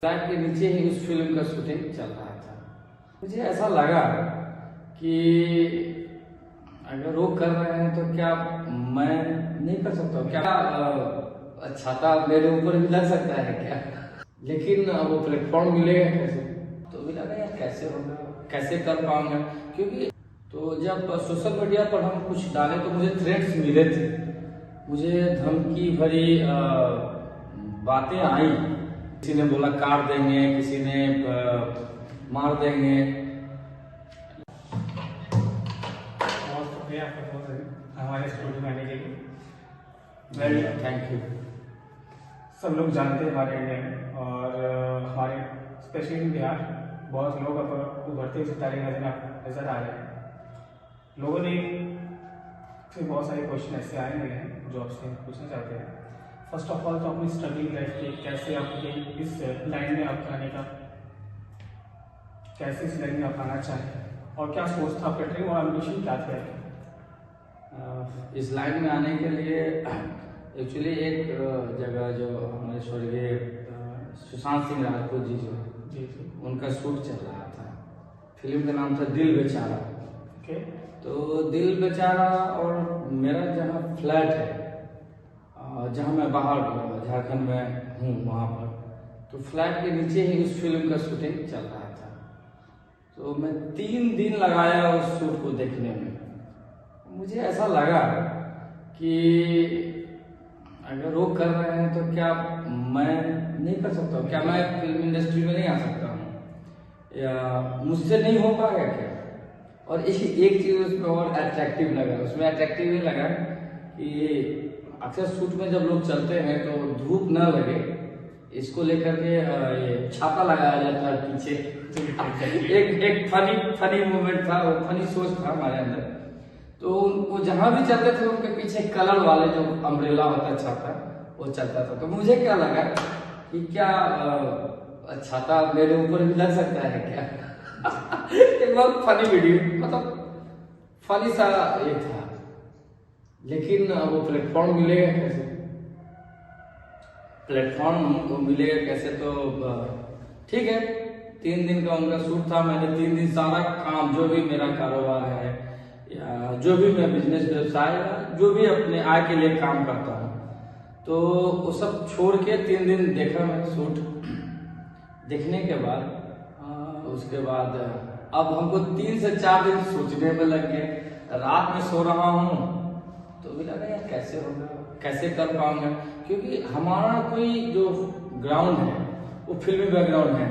Flat के नीचे ही उस फिल्म का शूटिंग चल रहा था। मुझे ऐसा लगा कि अगर वो कर रहे हैं तो क्या मैं नहीं कर सकता हूँ? क्या छाता मेरे ऊपर भी लग सकता है क्या? लेकिन वो प्लेटफॉर्म मिलेगा कैसे? तो भी लगा यार कैसे होगा, कैसे कर पाऊंगा, क्योंकि तो जब सोशल मीडिया पर हम कुछ डाले तो मुझे थ्रेट्स मिले थे, मुझे धमकी भरी बातें आई। किसी ने बोला काट देंगे, किसी ने मार देंगे। बहुत शुक्रिया आपका हमारे स्टूडियो में आने के लिए। Thank you. सब लोग जानते हैं हमारे इंडिया में और हमारे स्पेशली इन बिहार बहुत लोग अब उभरते हुए सितारे नजर आ रहे हैं। लोगों ने फिर बहुत सारे क्वेश्चन ऐसे आए हुए हैं जो आपसे पूछना चाहते हैं। फर्स्ट ऑफ ऑल तो अपनी स्ट्रगलिंग लाइफ की कैसे आपके इस लाइन में आप आने का, कैसे इस लाइन में आप आना चाहें और क्या सोच था आपका, ड्रीम और एम्बिशन क्या था? इस लाइन में आने के लिए एक्चुअली एक जगह जो हमारे स्वर्गीय सुशांत सिंह राजपूत जी जो जी उनका शूट चल रहा था। फिल्म का नाम था दिल बेचारा। ओके। तो दिल बेचारा और मेरा जहाँ फ्लैट है, जहाँ मैं बाहर झारखंड में हूँ वहाँ पर, तो फ्लैट के नीचे ही उस फिल्म का शूटिंग चल रहा था। तो मैं 3 दिन लगाया उस शूट को देखने में। मुझे ऐसा लगा कि अगर वो कर रहे हैं तो क्या मैं नहीं कर सकता हूँ? क्या मैं फिल्म इंडस्ट्री में नहीं आ सकता हूँ, या मुझसे नहीं हो पाएगा क्या? और एक चीज़ उसमें और अट्रैक्टिव लगा, उसमें अट्रैक्टिव ये लगा कि अक्सर शूट में जब लोग चलते हैं तो धूप न लगे इसको लेकर के ये छाता लगाया जाता है पीछे। एक फनी मोमेंट था, वो फनी सोच था हमारे अंदर। तो वो जहां भी चलते थे उनके पीछे कलर वाले जो अम्ब्रेला होता है, छाता, वो चलता था। तो मुझे क्या लगा कि क्या छाता मेरे ऊपर भी लग सकता है क्या? एक बहुत फनी वीडियो, मतलब फनी सा ये था। लेकिन वो प्लेटफॉर्म मिलेगा कैसे? प्लेटफॉर्म वो मिलेगा कैसे? तो ठीक है, 3 दिन का उनका शूट था। मैंने 3 दिन सारा काम, जो भी मेरा कारोबार है या जो भी मैं बिजनेस व्यवसाय या जो भी अपने आय के लिए काम करता हूँ, तो वो सब छोड़ के 3 दिन देखा मैं शूट। देखने के बाद उसके बाद अब हमको 3 से 4 दिन सोचने में लग गए। रात में सो रहा हूँ तो भी लगा यार कैसे होगा, कैसे कर पाऊंगा, क्योंकि हमारा कोई जो ग्राउंड है वो फिल्मी बैकग्राउंड है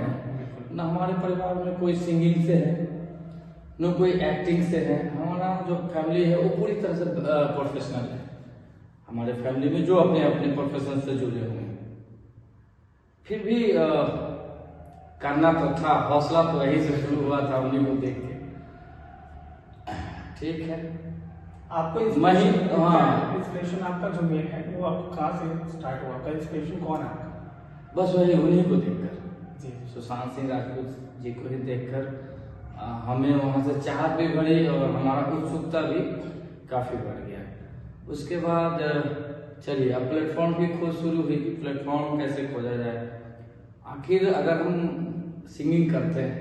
ना। हमारे परिवार में कोई सिंगिंग से है, न कोई एक्टिंग से है। हमारा जो फैमिली है वो पूरी तरह से प्रोफेशनल है। हमारे फैमिली में जो अपने अपने प्रोफेशन से जुड़े हुए हैं, फिर भी करना तो था। हौसला तो यही से शुरू हुआ था, उन्हीं को देख के। ठीक है, आपको इंस्पिरेशन आपका जो मेन है वो आपको कहाँ से स्टार्ट हुआ? आपका इंस्पिरेशन कौन है आपका? बस वही उन्हीं को देखकर, जी, सुशांत सिंह राजपूत जी को ही देखकर हमें वहाँ से चाहत भी बढ़ी और हमारा उत्सुकता भी काफ़ी बढ़ गया। उसके बाद चलिए अब प्लेटफॉर्म की खोज शुरू हुई कि प्लेटफॉर्म कैसे खोजा जाए। आखिर अगर हम सिंगिंग करते हैं,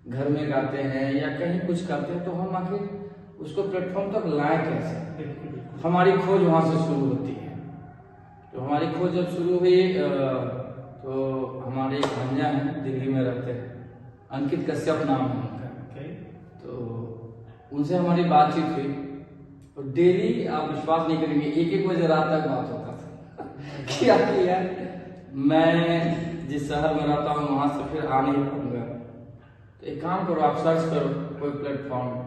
घर में गाते हैं या कहीं कुछ करते हैं, तो हम आखिर उसको प्लेटफॉर्म तक लाए कैसे? हमारी खोज वहाँ से शुरू होती है। तो हमारी खोज जब शुरू हुई तो हमारे एक भंजा हैं, दिल्ली में रहते हैं, अंकित कश्यप नाम है उनका। तो उनसे हमारी बातचीत हुई और डेली, आप विश्वास नहीं करेंगे, 1-1 बजे रात तक बात होता था। क्या किया, मैं जिस शहर में रहता हूँ वहाँ से फिर आ नहीं पाऊंगा, तो एक काम करो, आप सर्च करो कोई प्लेटफॉर्म,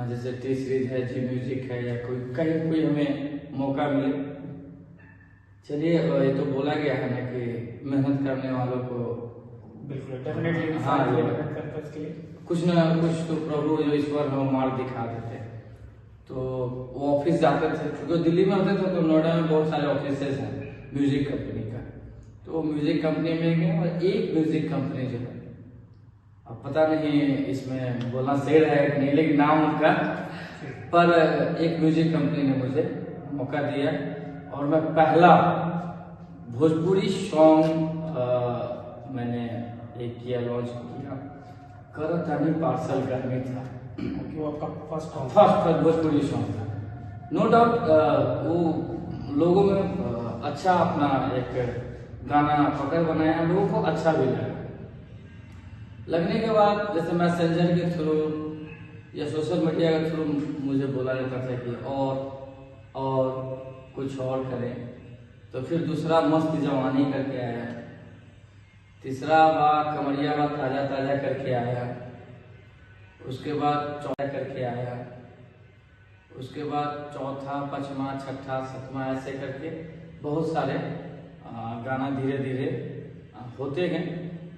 जैसे टी सीरीज है, जी म्यूजिक है, या कहीं कोई हमें मौका मिले। चलिए, ये तो बोला गया है ना कि मेहनत करने वालों को बिल्कुल डेफिनेटली हाँ, के लिए कुछ ना कुछ तो प्रभु जो ईश्वर है मार्ग दिखा देते हैं। तो वो ऑफिस जाते थे, क्योंकि दिल्ली में होते थे, तो नोएडा में बहुत सारे ऑफिस हैं म्यूजिक कंपनी का। तो म्यूजिक कंपनी में गए और एक म्यूजिक कंपनी जो है, अब पता नहीं इसमें बोलना सही है कि नहीं, लेकिन नाम उनका, पर एक म्यूजिक कंपनी ने मुझे मौका दिया और मैं पहला भोजपुरी सॉन्ग मैंने एक किया, लॉन्च किया, करतानी पार्सल करनी था। कि वो आपका फर्स्ट भोजपुरी सॉन्ग था। नो डाउट वो लोगों में अच्छा अपना एक गाना पकड़ बनाया, लोगों को अच्छा भी लगा। लगने के बाद जैसे मैसेंजर के थ्रू या सोशल मीडिया के थ्रू मुझे बोला जाता था कि और कुछ और करें, तो फिर दूसरा मस्त जवानी करके आया, तीसरा बार कमरिया बात ताजा ताजा करके आया, उसके बाद चौथा करके आया, उसके बाद चौथा, पांचवा, छठा, सातवां, ऐसे करके बहुत सारे गाना धीरे धीरे होते गए।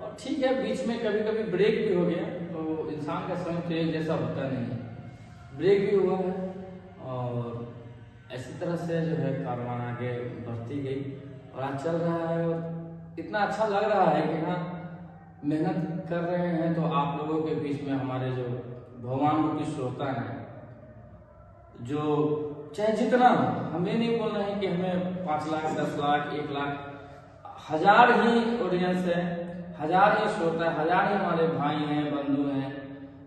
और ठीक है, बीच में कभी कभी ब्रेक भी हो गया, तो इंसान का समय तो एक जैसा होता नहीं है, ब्रेक भी हुआ है। और ऐसी तरह से जो है कारवां आगे बढ़ती गई और आज चल रहा है। और इतना अच्छा लग रहा है कि हाँ, मेहनत कर रहे हैं तो आप लोगों के बीच में हमारे जो भगवान रूपी श्रोता हैं, जो चाहे जितना, हमें नहीं बोलना है कि हमें 5 लाख, 10 लाख, 1 लाख, 1000 ही ऑडियंस है, 1000 ही श्रोता है, 1000 ही हमारे भाई हैं, बंधु हैं,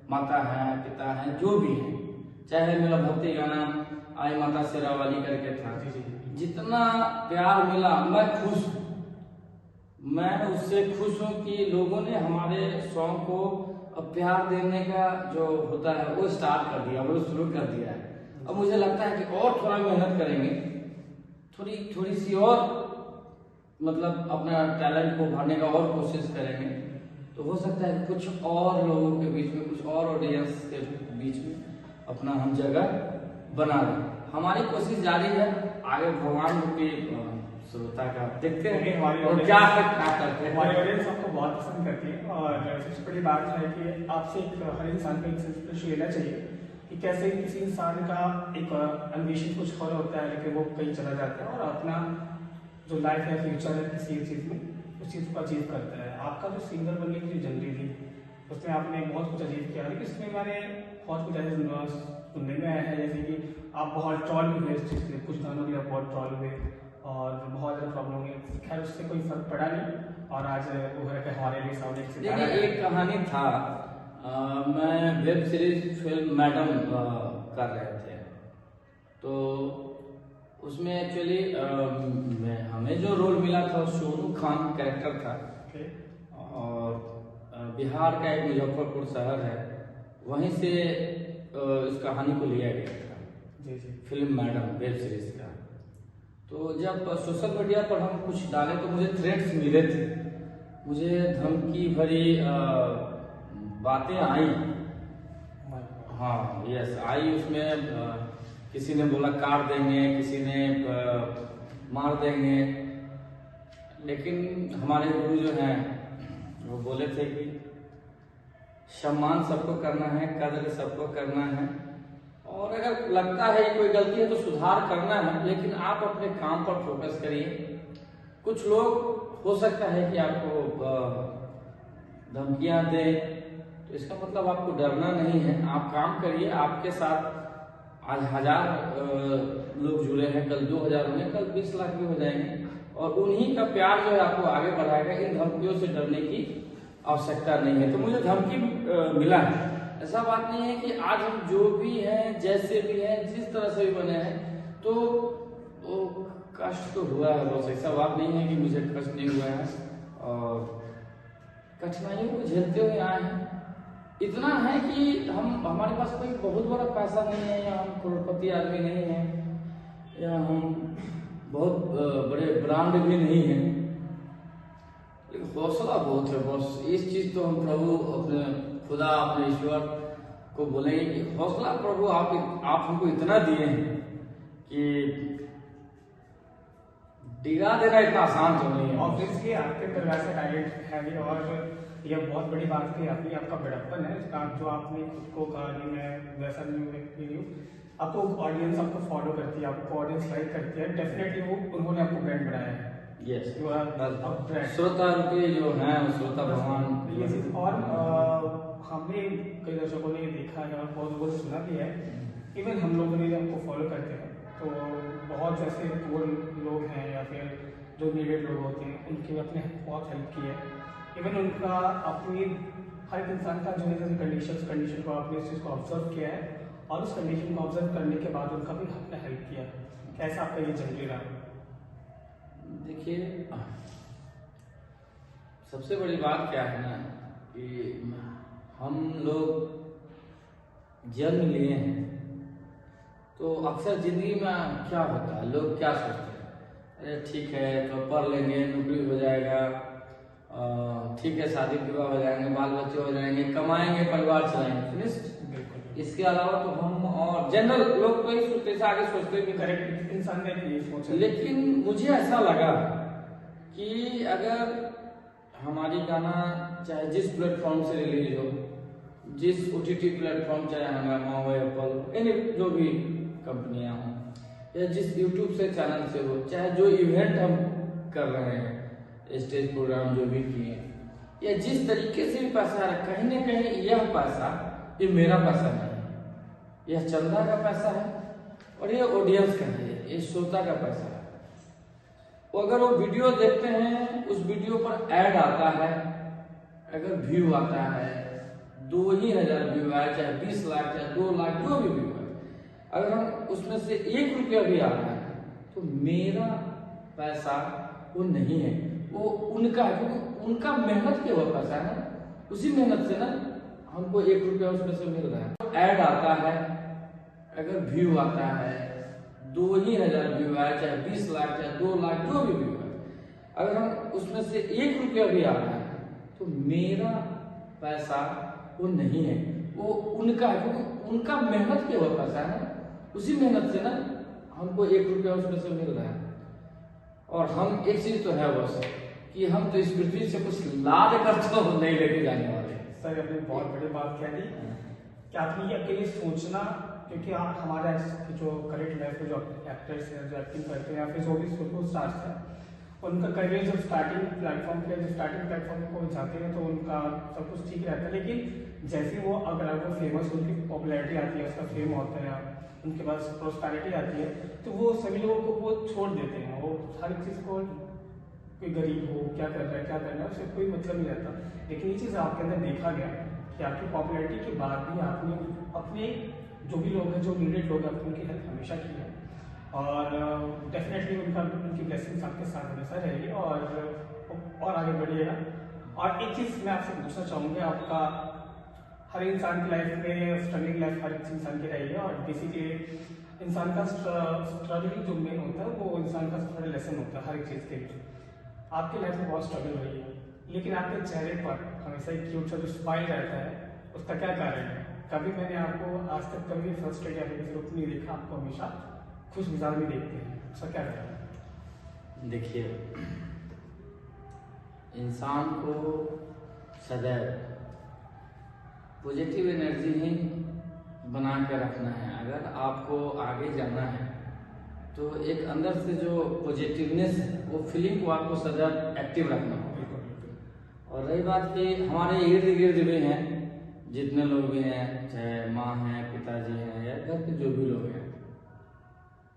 माता हैं, पिता हैं, जो भी हैं। चाहे मेरा भक्ति गाना आई माता शेरावाली करके था, जितना प्यार मिला मैं खुश हूँ। मैं उससे खुश हूँ कि लोगों ने हमारे सॉन्ग को प्यार देने का जो होता है वो स्टार्ट कर दिया, वो शुरू कर दिया है। अब मुझे लगता है कि और थोड़ा मेहनत करेंगे, थोड़ी सी और मतलब अपना टैलेंट को भरने का और कोशिश करेंगे, तो हो सकता है कि कुछ और लोगों के बीच में, कुछ और ऑडियंस के बीच में अपना हम जगह बना लें। हमारी कोशिश जारी है, आगे भगवान रूपी श्रोता का देखते हैं और क्या करते हैं। हमारी ऑडियंस आपको बहुत पसंद करती है। और सबसे बड़ी बात है कि आपसे हर इंसान को एक इंस्पिरेशन लेना चाहिए कि कैसे किसी इंसान का एक एम्बिशन कुछ और होता है, लेकिन वो कहीं चला जाता है और अपना जो लाइफ है, फ्यूचर है, किसी चीज़ में उस चीज़ को अचीव करता है। आपका जो सिंगर बनने की जो जर्नी थी, उसमें आपने बहुत कुछ अचीव किया, लेकिन इसमें मैंने बहुत कुछ ऐसे सुनने में आया है जैसे कि आप बहुत ट्रॉल भी हुए इस चीज़ के, कुछ गानों के लिए बहुत ट्रॉल हुए और बहुत ज़्यादा प्रॉब्लम हुई। खैर उससे कोई फर्क पड़ा नहीं और आज वो है कि हमारे लिए सामने एक कहानी था। मैं वेब सीरीज फिल्म मैडम कर रहे थे, तो उसमें एक्चुअली हमें जो रोल मिला था सोनू खान कैरेक्टर था। और बिहार का एक मुजफ्फरपुर शहर है, वहीं से इस कहानी को लिया गया था, फिल्म मैडम वेब सीरीज का। तो जब सोशल मीडिया पर हम कुछ डाले तो मुझे थ्रेट्स मिले थे, मुझे धमकी भरी बातें आई। हाँ यस आई, उसमें किसी ने बोला काट देंगे, किसी ने मार देंगे, लेकिन हमारे गुरु जो हैं वो बोले थे कि सम्मान सबको करना है, कदर सबको करना है, और अगर लगता है कोई गलती है तो सुधार करना है, लेकिन आप अपने काम पर फोकस करिए। कुछ लोग हो सकता है कि आपको धमकियां दें, तो इसका मतलब आपको डरना नहीं है, आप काम करिए। आपके साथ आज 1000 लोग जुड़े हैं, कल 2000 होंगे, कल 20 लाख भी हो जाएंगे, और उन्हीं का प्यार जो है आपको आगे बढ़ाएगा। इन धमकियों से डरने की आवश्यकता नहीं है। तो मुझे धमकी मिला है, ऐसा बात नहीं है कि आज हम जो भी हैं, जैसे भी हैं, जिस तरह से भी बने हैं, तो वो कष्ट तो हुआ है बस, ऐसा बात नहीं है कि मुझे कष्ट नहीं हुआ है, और कठिनाइयों को झेलते हुए आए हैं। इतना है कि हमारे पास कोई बहुत बड़ा पैसा नहीं है, या हम करोड़पति आदमी नहीं है, या हम बहुत बड़े ब्रांड भी नहीं है, लेकिन हौसला बहुत है बस। इस चीज तो हम प्रभु अपने खुदा अपने ईश्वर को बोलेंगे कि हौसला प्रभु आप हमको इतना दिए हैं कि डिगा देना इतना आसान तो नहीं है। ऑब्वियसली आपके अंदर वैसा टैलेंट है भी, और यह बहुत बड़ी बात थी अपनी, आपका बड़प्पन है जो आपने खुद को कहा कि मैं वैसा नहीं हूँ। आपको ऑडियंस आपको फॉलो करती है, आपको ऑडियंस लाइक करती है, डेफिनेटली वो उन्होंने आपको ब्रांड बनाया है। यस, ब्रांड श्रोता रूपी जो है श्रोता भगवान। और हमने कई दर्शकों ने देखा है और बहुत लोगों से सुना भी है, इवन हम लोगों ने आपको फॉलो करते हैं, तो बहुत ऐसे लोग हैं या फिर जो नीडेड लोग होते हैं उनकी अपने बहुत हेल्प की है। इवन उनका अपनी हर एक इंसान का जो है जैसे कंडीशन को आपने इस चीज़ को ऑब्जर्व किया है और उस कंडीशन को ऑब्जर्व करने के बाद उनका भी आपने हेल्प किया। कैसा आपका ये जर्नी रहा? देखिए, सबसे बड़ी बात क्या है ना कि हम लोग जन्म लिए हैं तो अक्सर जिंदगी में क्या होता है, लोग क्या सोचते हैं, अरे ठीक है तो पढ़ लेंगे, नौकरी हो जाएगा, ठीक है शादी विवाह हो जाएंगे, बाल बच्चे हो जाएंगे, कमाएंगे, परिवार चलाएंगे, फिनिश्ड। इसके अलावा तो हम और जनरल लोग तो ही सोचते हैं, आगे सोचते हैं कि करेक्ट इंसान ने भी सोचा। लेकिन मुझे ऐसा लगा कि अगर हमारी गाना चाहे जिस प्लेटफॉर्म से रिलीज हो, जिस OTT प्लेटफॉर्म, चाहे हंगामा हो, एप्पल, यानी जो भी कंपनियां हों, या जिस YouTube से चैनल से हो, चाहे जो इवेंट हम कर रहे हैं, स्टेज प्रोग्राम जो भी किए, या जिस तरीके से भी पैसा आ रहा है, कहीं ना कहीं यह पैसा ये मेरा पैसा नहीं है, यह चंदा का पैसा है और ये ऑडियंस का है, ये श्रोता का पैसा है। वो अगर वो वीडियो देखते हैं, उस वीडियो पर ऐड आता है, अगर व्यू आता है 2,000 व्यू आए, चाहे 20 लाख, चाहे 2 लाख, जो भी व्यू है, अगर हम उसमें से 1 रुपया भी आ रहा है तो मेरा पैसा वो नहीं है, वो उनका है, क्योंकि उनका मेहनत के वो पैसा है ना, उसी मेहनत से ना हमको 1 रुपया उसमें से मिल रहा है। ऐड आता है, अगर व्यू आता है 2,000 व्यू आए, चाहे 20 लाख, चाहे 2 लाख, जो भी व्यू है, अगर हम उसमें से 1 रुपया भी आ रहा है तो मेरा पैसा वो नहीं है, वो उनका है, क्योंकि उनका मेहनत के वो पैसा है ना, उसी मेहनत से ना हमको 1 रुपया उसमें से मिल रहा है। और हम एक चीज तो है बस कि हम तो इस पृथ्वी से कुछ लाद कर तो नहीं लेके जाने वाले। सर आपने बहुत बड़ी बात कह दी कि आपने ये अकेले सोचना, क्योंकि हमारे जो करेंट लाइफ में जो एक्टर्स हैं, जो एक्टिंग करते हैं, या फिर जो भी सुपर स्टार्स हैं, उनका करियर जब स्टार्टिंग प्लेटफॉर्म को जाते हैं तो उनका सब कुछ ठीक रहता है, लेकिन जैसे वो अगर वो फेमस, उनकी पॉपुलैरिटी आती है, उसका फेम होता है, उनके पास प्रोस्पेरिटी आती है, तो वो सभी लोगों को वो छोड़ देते हैं। वो हर चीज़ को, कोई गरीब हो, क्या कर रहा है, क्या करना है, उससे कोई मतलब नहीं रहता। लेकिन ये चीज़ आपके अंदर देखा गया कि आपकी पॉपुलैरिटी के बाद भी आपने अपने जो भी लोग हैं, जो नीडेड लोग हैं, उनकी हेल्प हमेशा की है और डेफिनेटली उनकी ब्लेसिंग्स आपके साथ हमेशा रहेगी और आगे बढ़िएगा। और एक चीज़ मैं आपसे पूछना चाहूँगा, आपका हर इंसान की लाइफ में स्ट्रगलिंग लाइफ हर इंसान की रही है और बेसिकली इंसान का स्ट्रगलिंग जो मेन होता है वो इंसान का थोड़ा लेसन होता है हर एक चीज़ के लिए। आपकी लाइफ में बहुत स्ट्रगल रही है, लेकिन आपके चेहरे पर हमेशा एक क्यूट सा जो स्माइल रहता है, उसका क्या कारण है? कभी मैंने आपको आज तक कभी फ्रस्ट्रेट या किसी रूप नहीं देखा, आपको हमेशा खुश मिजाज में देखते हैं, उसका क्या कारण है? देखिए, इंसान को सदैव पॉजिटिव एनर्जी ही बना के रखना है। अगर आपको आगे जाना है तो एक अंदर से जो पॉजिटिवनेस है, वो फीलिंग को आपको सदैव एक्टिव रखना होगा। और रही बात कि हमारे इर्द गिर्द भी हैं, जितने लोग भी हैं, चाहे माँ हैं, पिताजी हैं, या घर के जो भी लोग हैं,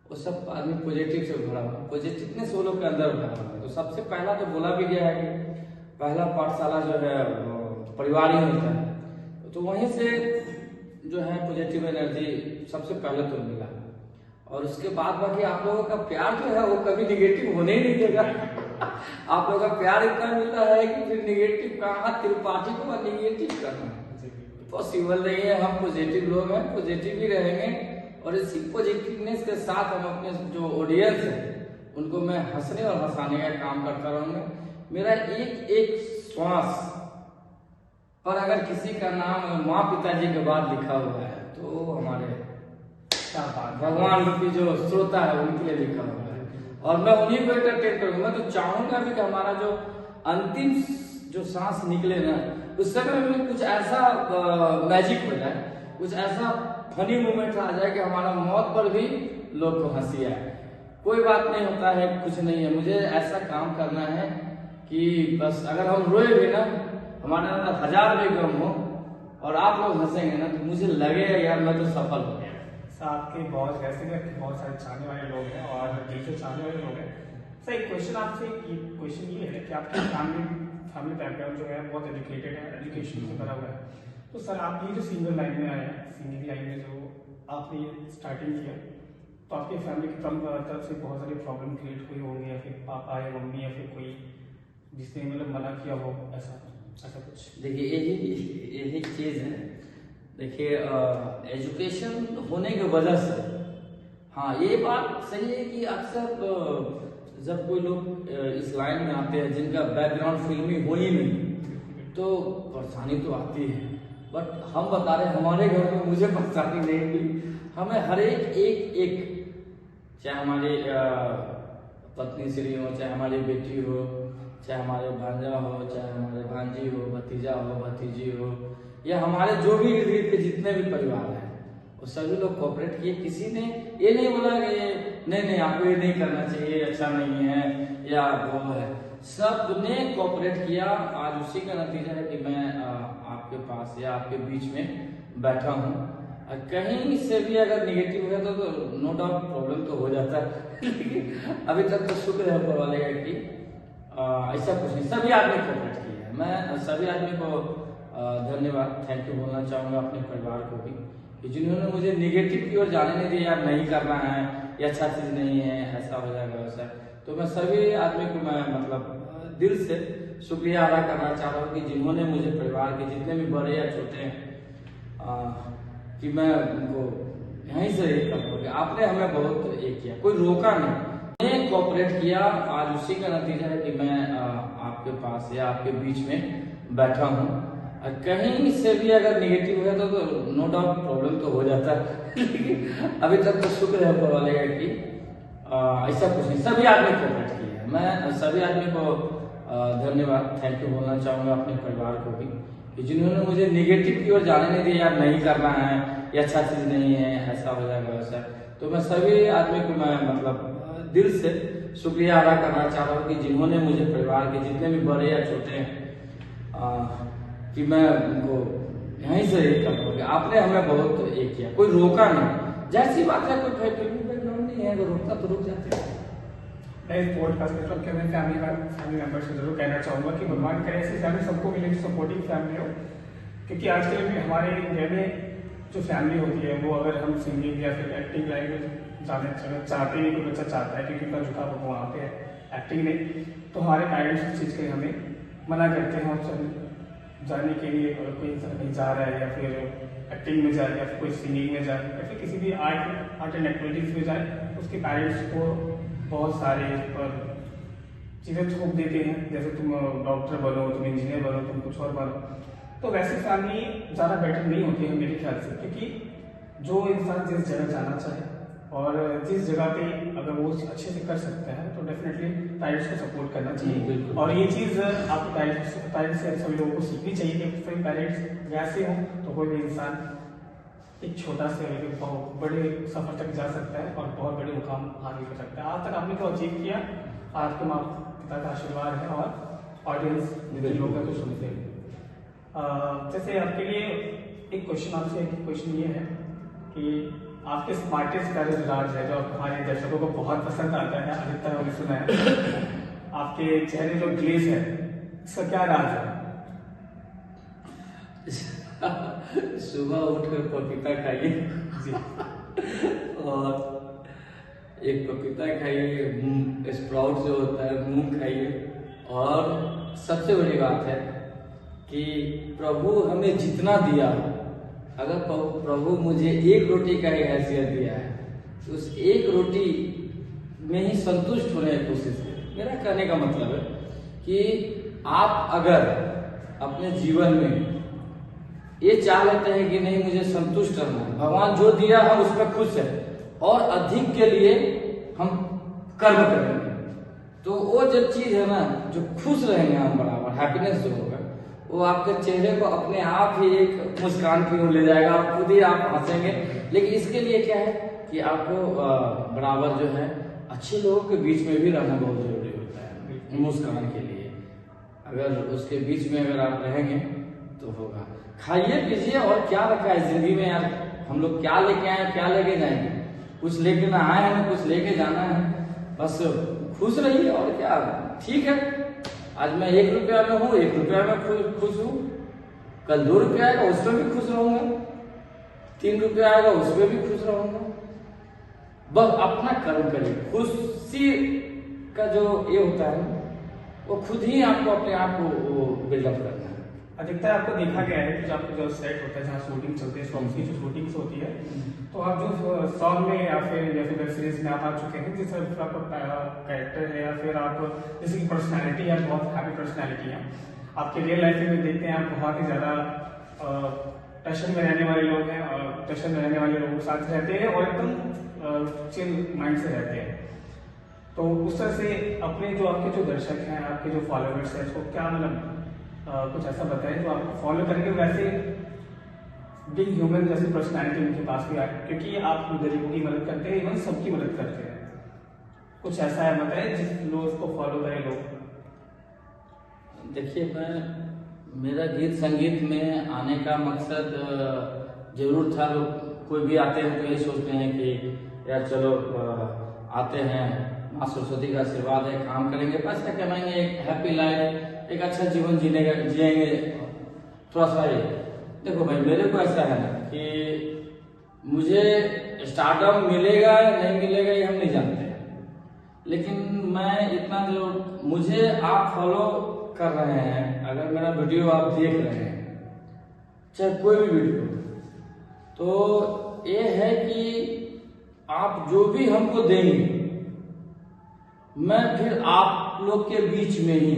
वो सब आदमी पॉजिटिव से भरा हुआ, पॉजिटिवनेस वो लोग के अंदर भरा हुआ है। तो सबसे पहला तो बोला भी गया है कि पहला पाठशाला जो है परिवार ही होता है, तो वहीं से जो है पॉजिटिव एनर्जी सबसे पहले तो मिला। और उसके बाद बाकी आप लोगों का प्यार जो है वो कभी निगेटिव होने ही नहीं देगा। आप लोगों का प्यार इतना मिलता है कि फिर निगेटिव कहाँ, त्रिपाठी को निगेटिव करना पॉसिबल नहीं है। हम पॉजिटिव लोग हैं, पॉजिटिव ही रहेंगे और इसी पॉजिटिवनेस के साथ हम अपने जो ऑडियंस है उनको मैं हंसने और हंसाने का काम करता रहूंगा। मेरा एक एक श्वास पर अगर किसी का नाम माँ पिताजी के बाद लिखा हुआ है तो हमारे भगवान रूपी जो श्रोता है उनके लिए लिखा हुआ है और मैं उन्हीं को एंटरटेन करूंगा। मैं तो चाहूंगा भी कि हमारा जो अंतिम जो सांस निकले ना, उस समय में कुछ ऐसा मैजिक हो जाए, कुछ ऐसा फनी मोमेंट आ जाए कि हमारा मौत पर भी लोग को हंसी आए। कोई बात नहीं होता है, कुछ नहीं है, मुझे ऐसा काम करना है कि बस अगर हम रोए भी ना, हमारे अंदर 1000 भी गम हो और आप लोग हंसेंगे ना, तो मुझे लगेगा यार मैं तो सफल हो गया। आपके बहुत वैसे भी आपके बहुत सारे चाहने वाले लोग हैं और दिल से चाहने वाले लोग हैं। सर एक क्वेश्चन आपसे, क्वेश्चन ये है कि आपकी फैमिली बैकग्राउंड जो है बहुत एजुकेटेड है, एजुकेशन से भरा हुआ है, तो सर आप ये जो सिंगल लाइन में आए हैं, सिंगिंग लाइन में जो आपने स्टार्टिंग किया, तो आपकी फैमिली की तरफ से बहुत सारी प्रॉब्लम क्रिएट हुई होंगी, या फिर पापा या मम्मी या फिर कोई जिसने मतलब मना किया हो, ऐसा कुछ? देखिए यही चीज़ है। देखिए एजुकेशन होने की वजह से, हाँ ये बात सही है कि अक्सर जब कोई लोग इस लाइन में आते हैं जिनका बैकग्राउंड फिल्मी हो ही नहीं, तो परेशानी तो आती है। बट हम बता रहे हैं हमारे घर में मुझे परेशानी नहीं हुई। हमें हर एक चाहे हमारी पत्नी श्री हो, चाहे हमारी बेटी हो, चाहे हमारे भांजा हो, चाहे हमारे भांजी हो, भतीजा हो, भतीजी हो, या हमारे जो भी इर्द गिर्द के जितने भी परिवार हैं, वो सभी लोग कोऑपरेट किए। किसी ने ये नहीं बोला कि नहीं आपको ये नहीं करना चाहिए, अच्छा नहीं है, या वो है। सबने कोऑपरेट किया। आज उसी का नतीजा है कि मैं आपके पास या आपके बीच में बैठा हूँ। कहीं से भी अगर निगेटिव है तो नो डाउट प्रॉब्लम तो हो जाता है लेकिन अभी तक तो शुक्र है ऊपर वाले का कि ऐसा कुछ नहीं, सभी आदमी कोऑपरेट किए हैं। मैं सभी आदमी को धन्यवाद, थैंक यू बोलना चाहूँगा अपने परिवार को भी, कि जिन्होंने मुझे निगेटिव की ओर जाने नहीं दिया, यार नहीं करना है, ये अच्छा चीज़ नहीं है, ऐसा हो जाएगा वैसा। तो मैं सभी आदमी को मैं मतलब दिल से शुक्रिया अदा करना चाह रहा हूँ कि जिन्होंने मुझे परिवार के जितने भी बड़े या छोटे हैं कि मैं उनको यहीं से एक कहूँगा कि आपने हमें बहुत एक किया, कोई रोका नहीं, कोऑपरेट किया। आज उसी का नतीजा है कि मैं आपके पास या आपके बीच में बैठा हूँ। कहीं से भी अगर निगेटिव है तो नो डाउट प्रॉब्लम तो हो जाता है लेकिन अभी तक तो शुक्र है ऊपर वाले का कि ऐसा कुछ नहीं, सभी आदमी कोऑपरेट किए हैं। मैं सभी आदमी को धन्यवाद, थैंक यू बोलना चाहूँगा अपने परिवार को भी, कि जिन्होंने मुझे निगेटिव की ओर जाने नहीं दिया, यार नहीं करना है, ये अच्छा चीज़ नहीं है, ऐसा हो जाएगा वैसा। तो मैं सभी आदमी को मैं मतलब दिल से शुक्रिया अदा करना चाह रहा हूँ कि जिन्होंने मुझे परिवार के जितने भी बड़े या छोटे हैं कि मैं उनको यहीं से एक कहूँगा कि आपने हमें बहुत एक किया, कोई रोका नहीं। जैसी बात है, कोई फिल्मी बैकग्राउंड नहीं है, अगर रोकता तो रुक जाते हैं। मैं इस पॉडकास्ट के मैं फैमिली मेंबर से जरूर कहना चाहूँगा कि भगवान करे ऐसी फैमिली सबको मिले, सपोर्टिव फैमिली हो, क्योंकि आजकल में हमारे इंडिया में जो फैमिली होती है वो अगर हम सिंगिंग या फिर एक्टिंग लाइन में जाना चाहते हैं, कोई बच्चा चाहता है क्योंकि उनका झुकाव वहाँ पे है एक्टिंग में, तो हमारे पेरेंट्स इस चीज़ के लिए हमें मना करते हैं। और जाने के लिए अगर कोई इंसान कहीं जा रहा है या फिर एक्टिंग में जाए या फिर कोई सिंगिंग में जाए या फिर किसी भी आर्ट एंड एक्टिविटीज़ में जाए, उसके पेरेंट्स को बहुत सारे पर चीज़ें थोप देते हैं, जैसे तुम डॉक्टर बनो, तुम इंजीनियर बनो, तुम कुछ और बनो। तो वैसी फैमिली ज़्यादा बेटर नहीं होती है मेरे ख्याल से, क्योंकि जो इंसान जिस जगह जाना चाहे और जिस जगह पे अगर वो अच्छे से कर सकता है तो डेफिनेटली पेरेंट्स को सपोर्ट करना चाहिए। और ये चीज़ आपको पेरेंट्स से सभी लोगों को सीखनी चाहिए कि सभी पेरेंट्स वैसे हों तो कोई भी इंसान एक छोटा से लेकर बहुत बड़े सफर तक जा सकता है और बहुत बड़े मुकाम हासिल कर सकता है। आज तक आपने तो अचीव किया, आपके माँ पिता का आशीर्वाद है और ऑडियंस लोग तो सुनते हैं। जैसे आपके लिए एक क्वेश्चन आपसे क्वेश्चन ये है कि आपके स्मार्टेस्ट का जो राज है, जो हमारे दर्शकों को बहुत पसंद आता है, अधिकतर हमने सुना है, आपके चेहरे जो ग्लेज है, इसका क्या राज है? सुबह उठकर पपीता खाइए जी और एक पपीता खाइए, स्प्राउट जो होता है मूंग खाइए, और सबसे बड़ी बात है कि प्रभु हमें जितना दिया, अगर प्रभु मुझे एक रोटी का ही हैसियत दिया है तो उस एक रोटी में ही संतुष्ट होने की कोशिश करें। मेरा कहने का मतलब है कि आप अगर अपने जीवन में ये चाह लेते हैं कि नहीं मुझे संतुष्ट रहना है, भगवान जो दिया हम उसमें खुश है और अधिक के लिए हम कर्म करेंगे, तो वो जो चीज है ना, जो खुश रहेंगे हम बराबर, हैप्पीनेस जो होगा वो आपके चेहरे को अपने आप ही एक मुस्कान की ओर ले जाएगा, आप खुद ही आप हंसेंगे। लेकिन इसके लिए क्या है कि आपको बराबर जो है अच्छे लोगों के बीच में भी रहना बहुत जरूरी होता है मुस्कान के लिए। अगर उसके बीच में अगर आप रहेंगे तो होगा। खाइए पीजिए, और क्या रखा है जिंदगी में यार, हम लोग क्या लेके आए क्या लेके जाएंगे, कुछ लेके ना आए हैं, कुछ लेके जाना है, बस खुश रहिए और क्या, ठीक है। आज मैं 1 रुपया में हूँ, 1 रुपया में खुश हूँ, कल 2 रुपया आएगा उसमें भी खुश रहूंगा, 3 रुपया आएगा उसमें भी खुश रहूंगा। बस अपना कर्म करिए, खुशी का जो ये होता है वो खुद ही आपको अपने आप को बिल्डअप करना है। अधिकतर आपको देखा गया है कि आपको जो सेट होता है जहाँ शूटिंग चलती है, सॉन्ग्स की जो शूटिंग्स होती है, तो आप जो सॉन्ग में या फिर वेब सीरीज में आप आ चुके हैं जिससे आपका कैरेक्टर है या फिर आप जैसे की पर्सनैलिटी है, बहुत हैप्पी पर्सनैलिटी है, आपके रियल लाइफ में देखते हैं आप बहुत ही ज़्यादा टेंशन में रहने वाले लोग हैं और टेंशन में रहने वाले लोगों के साथ रहते हैं और एकदम चिल माइंड से रहते हैं। तो उस तरह से अपने जो आपके जो दर्शक हैं, आपके जो फॉलोअर्स हैं, इसको क्या मतलब कुछ ऐसा बताएं जो आपको फॉलो करेंगे वैसे बिग ह्यूमन जैसी पर्सनैलिटी उनके पास भी आए, क्योंकि आप गरीबों की मदद करते हैं, इवन सबकी मदद करते हैं। कुछ ऐसा है बताएं जिस लोग उसको फॉलो करें लोग। देखिए, मेरा गीत संगीत में आने का मकसद जरूर था। लोग कोई भी आते हैं तो यही सोचते हैं कि यार चलो आते हैं, माँ सरस्वती का आशीर्वाद है, काम करेंगे, पैसा कमाएंगे, एक हैप्पी लाइफ, एक अच्छा जीवन जिएंगे थोड़ा सा। ये देखो भाई, मेरे को ऐसा है ना कि मुझे स्टारडम मिलेगा या नहीं मिलेगा ये हम नहीं जानते, लेकिन मैं इतना जो मुझे आप फॉलो कर रहे हैं, अगर मेरा वीडियो आप देख रहे हैं, चाहे कोई भी वीडियो, तो ये है कि आप जो भी हमको देंगे मैं फिर आप लोग के बीच में ही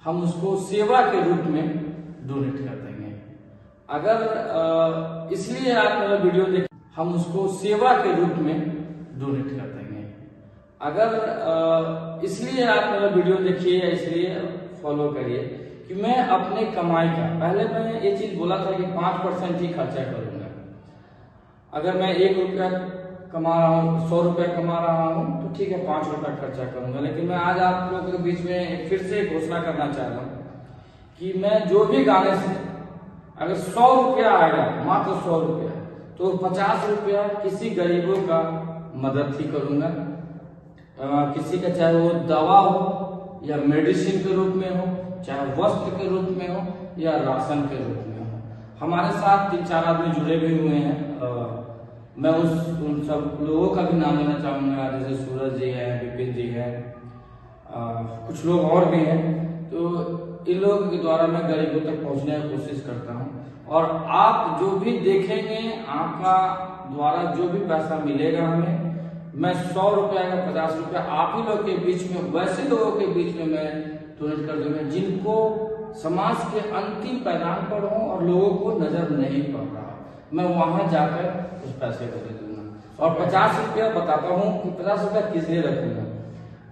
हम उसको सेवा के रूप में डोनेट कर देंगे। अगर इसलिए आप मेरा वीडियो देख, हम उसको सेवा के रूप में डोनेट कर देंगे। अगर इसलिए आप मेरा वीडियो देखिए, इसलिए फॉलो करिए कि मैं अपने कमाई का, पहले मैंने ये चीज बोला था कि 5% ही खर्चा करूंगा। अगर मैं 1 रुपया कमा रहा हूँ, 100 रुपया कमा रहा हूँ, तो ठीक है 5 रुपया खर्चा करूंगा। लेकिन मैं आज आप लोगों के बीच में फिर से घोषणा करना चाह रहा हूँ कि मैं जो भी गाने से अगर 100 रुपया आएगा, मात्र 100 रुपया, तो 50 रुपया किसी गरीबों का मदद ही करूंगा। किसी का चाहे वो दवा हो या मेडिसिन के रूप में हो, चाहे वस्त्र के रूप में हो या राशन के रूप में हो। हमारे साथ 3-4 आदमी जुड़े भी हुए हैं, मैं उन सब लोगों का भी नाम लेना चाहूँगा, जैसे सूरज जी हैं, विपिन जी हैं, कुछ लोग और भी हैं। तो इन लोगों के द्वारा मैं गरीबों तक पहुँचने की कोशिश करता हूँ। और आप जो भी देखेंगे, आपका द्वारा जो भी पैसा मिलेगा हमें, मैं 100 रुपया या 50 रुपया आप ही लोग के बीच में, वैसे लोगों के बीच में मैं डोनेट कर दूंगा जिनको समाज के अंतिम पैदान पर हो और लोगों को नजर नहीं पड़ रहा, मैं वहां जाकर उस पैसे को दे दूंगा। और 50 रुपया बताता हूँ कि 50 रुपया किस लिए रखूंगा।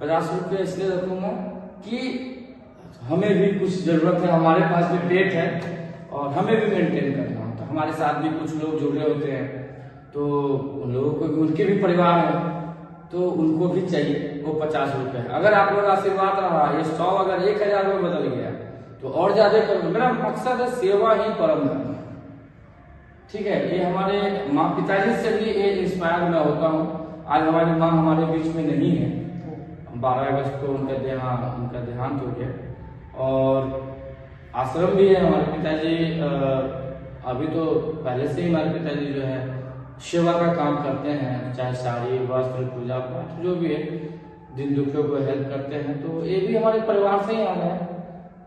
50 रुपया इसलिए रखूंगा कि हमें भी कुछ जरूरत है, हमारे पास भी पेट है और हमें भी मेंटेन करना होता है। हमारे साथ भी कुछ लोग जुड़े होते हैं, तो उन लोगों को भी, उनके भी परिवार है, तो उनको भी चाहिए वो 50 रुपये। अगर आप लोग आशीर्वाद रहा, ये 100 अगर 1000 में बदल गया तो और ज्यादा करूँगा। मेरा मकसद है सेवा ही परम धर्म, ठीक है। ये हमारे माँ पिताजी से भी ये इंस्पायर मैं होता हूँ। आज हमारी माँ हमारे बीच में नहीं है, 12 अगस्त को उनका देहांत हो गया। और आश्रम भी है हमारे पिताजी, अभी तो पहले से ही हमारे पिताजी जो है सेवा का काम करते हैं, चाहे साड़ी, वस्त्र, पूजा पाठ जो भी है, दिन दुखियों को हेल्प करते हैं। तो ये भी हमारे परिवार से ही आ रहा है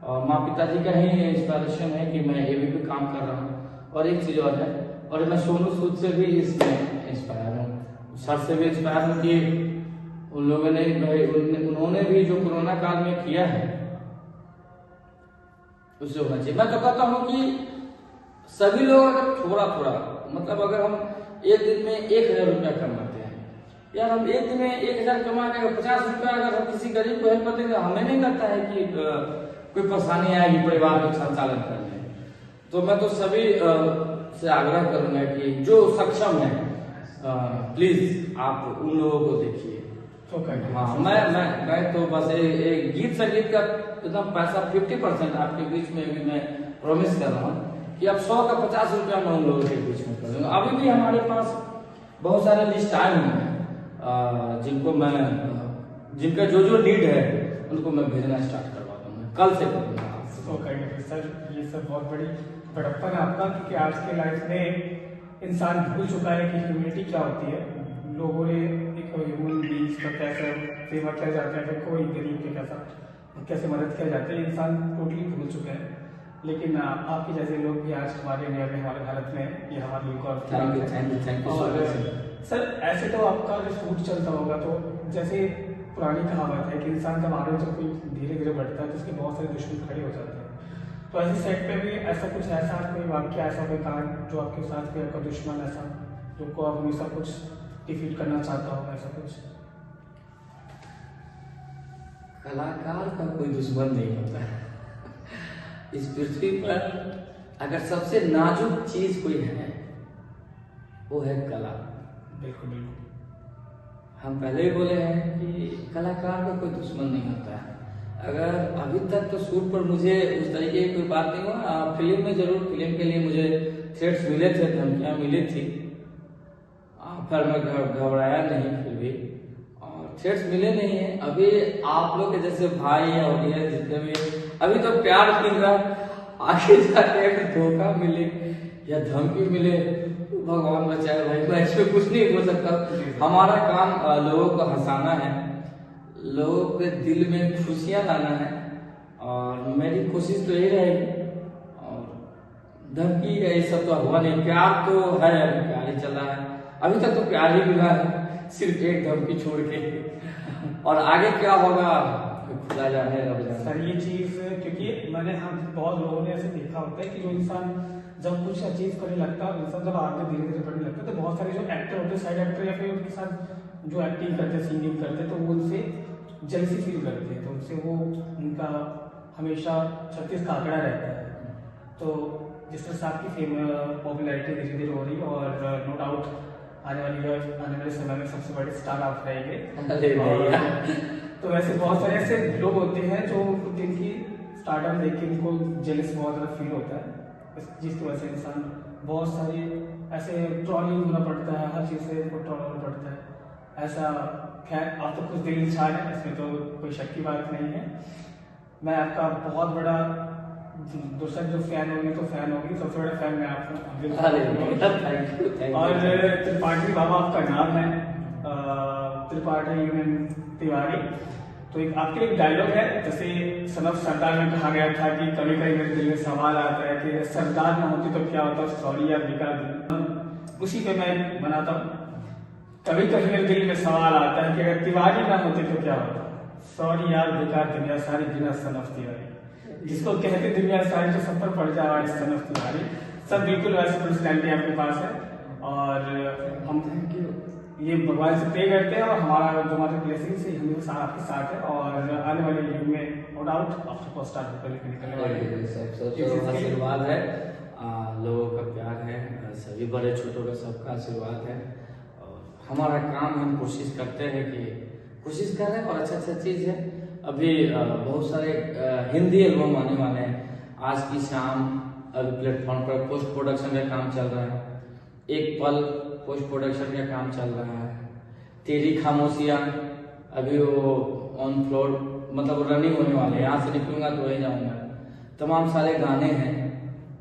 और माँ पिताजी का ही इंस्पिरेशन है कि मैं ये भी काम कर रहा हूँ। और एक चीज और है, और मैं सोनू सूद से भी इसमें इंस्पायर हूँ, सर से भी इंस्पायर हूँ कि उन लोगों ने उन्होंने भी जो कोरोना काल में किया है उससे होना चाहिए। मैं तो कहता हूँ कि सभी लोग अगर थोड़ा थोड़ा, मतलब अगर हम एक दिन में 1000 रुपया कमाते हैं, यार हम एक दिन में 1000 कमा के 50 रुपया अगर हम किसी गरीब को हेल्प कर देंगे, हमें नहीं लगता है कि कोई परेशानी आएगी परिवार का संचालन करने। तो मैं तो सभी से आग्रह करूंगा कि जो सक्षम है प्लीज आप उन लोगों को देखिए। तो हाँ, मैं तो बस एक गीत संगीत का एकदम पैसा 50% आपके बीच में भी मैं प्रॉमिस कर रहा हूँ कि अब 100 का 50 रुपया मैं उन लोगों के बीच में कर दूंगा। अभी भी हमारे पास बहुत सारे लिस्ट आए हुए हैं जिनको मैं जिनका जो जो नीड है उनको मैं भेजना स्टार्ट करवा दूंगा, कल से करूँगा। सो काइंड सर, ये सब बहुत बड़ी बड़प्पन है आपका, क्योंकि आज के लाइफ में इंसान भूल चुका है कि ह्यूमैनिटी क्या होती है। लोगों ने एक ह्यूमन बींग्स का कैसे सेवा किया जाता है, फिर कोई गरीब के कैसे मदद किया जाता है, इंसान टोटली भूल चुके हैं। लेकिन आपके जैसे लोग भी आज हमारे इंडिया में, हमारे भारत में, ये हमारे लोग थैंक यू। और सर ऐसे तो आपका जो फूड चलता होगा, तो जैसे पुरानी कहावत है कि इंसान जब आगे जब कोई धीरे धीरे बढ़ता है तो उसके बहुत सारे दुश्मन खड़े हो जाते हैं। तो ऐसे सेट पे भी ऐसा कोई वाक्य, ऐसा कोई कारण जो आपके साथ कोई आपका दुश्मन ऐसा जो को आप हमेशा कुछ डिफीट करना चाहता हो, ऐसा कुछ? कलाकार का कोई दुश्मन नहीं होता है। इस पृथ्वी पर अगर सबसे नाजुक चीज कोई है वो है कला। बिल्कुल बिल्कुल। हम पहले भी बोले हैं कि कलाकार का कोई दुश्मन नहीं होता है। अगर अभी तक तो शूट पर मुझे उस तरीके की कोई बात नहीं हुआ। फिल्म में जरूर, फिल्म के लिए मुझे थ्रेट्स मिले थे, धमकियाँ मिली थी, पर मैं घबराया नहीं फिर भी, और थ्रेट्स मिले नहीं है। अभी आप लोग के जैसे भाई और ऑडियंस जितने भी, अभी तो प्यार मिल रहा है, आगे जाके अगर धोखा मिले या धमकी मिले भगवान बचाए भाई, मैं इसमें कुछ नहीं बोल सकता। हमारा काम लोगों को हंसाना है, लोगों के दिल में खुशियां लाना है, और मेरी कोशिश तो यही रहेगी। और धमकी ये सब तो हुआ नहीं, प्यार तो है, अभी प्यार ही चल रहा है। अभी तक तो प्यार ही मिला है, सिर्फ एक धमकी छोड़ के, और आगे क्या होगा खुदा जाने रब जाने। सर ये चीज, क्योंकि मैंने बहुत लोगों ने ऐसे देखा होता है कि जो इंसान जब कुछ अचीव करने लगता है, इंसान जब आगे धीरे धीरे बढ़ने लगता है, तो बहुत सारे जो एक्टर होते हैं, साइड एक्टर या फिर उनके साथ जो एक्टिंग करते हैं, सिंगिंग करते हैं, तो वो उनसे जेलसी फील करते हैं, तो उनसे वो उनका हमेशा 36 का आंकड़ा रहता है। तो जिस तरह से आपकी पॉपुलैरिटी धीरे धीरे हो रही है, और नो डाउट आने वाले समय में सबसे बड़े स्टार आप रहेंगे। तो वैसे बहुत सारे ऐसे लोग होते हैं जो जिनकी स्टार्टअप देख के उनको जेलस बहुत ज़्यादा फील होता है, जिसकी वजह से इंसान बहुत सारी ऐसे ट्रॉलिंग होना पड़ता है, हर चीज़ से उनको ट्रॉल होना पड़ता है। ऐसा खैर आप तो खुद दिल इंसान है, इसमें तो कोई शक की बात नहीं है। मैं आपका बहुत बड़ा दूसरा जो फैन होगी तो फैन होगी, सबसे बड़ा फैन मैं आपका। और त्रिपाठी बाबा आपका नाम है, त्रिपाठी तिवारी। तो आपके एक डायलॉग है, जैसे सनफ सरदार में कहा गया था कि कभी कभी मेरे दिल में सवाल आता है कि सरदार ना होती तो क्या होता, सॉरी यार बेकार। उसी पे मैं बनाता हूँ, कभी कभी मेरे दिल में सवाल आता है कि अगर तिवारी ना होते तो क्या होता, सॉरी यार बेकार दुनिया सारी बिना सनफ तिवारी। जिसको कहते दुनिया सारी जो सब पर पड़ जाए सनफ तिवारी। सब बिल्कुल वैसे पर्सनैलिटी आपके पास है, और हम ये भगवान से प्रे करते हैं, और हमारा जो हमारे ब्लेसिंग से हमेशा आपके साथ है, और आने वाले युग में नो डाउट आप सुपरस्टार होकर निकलने वाले आशीर्वाद है, लोगों का प्यार है, सभी बड़े छोटों का सबका आशीर्वाद है। और हमारा काम, हम कोशिश करते हैं कि कोशिश कर रहे हैं, और अच्छा चीज़ है। अभी बहुत सारे हिंदी एल्बम आने वाले हैं। आज की शाम अभी प्लेटफॉर्म पर पोस्ट प्रोडक्शन का काम चल रहा है, एक पल पोस्ट प्रोडक्शन का काम चल रहा है, तेरी खामोशियाँ अभी वो ऑन फ्लोर मतलब रनिंग होने वाले हैं, यहाँ से निकलूंगा तो वही जाऊंगा। तमाम सारे गाने हैं।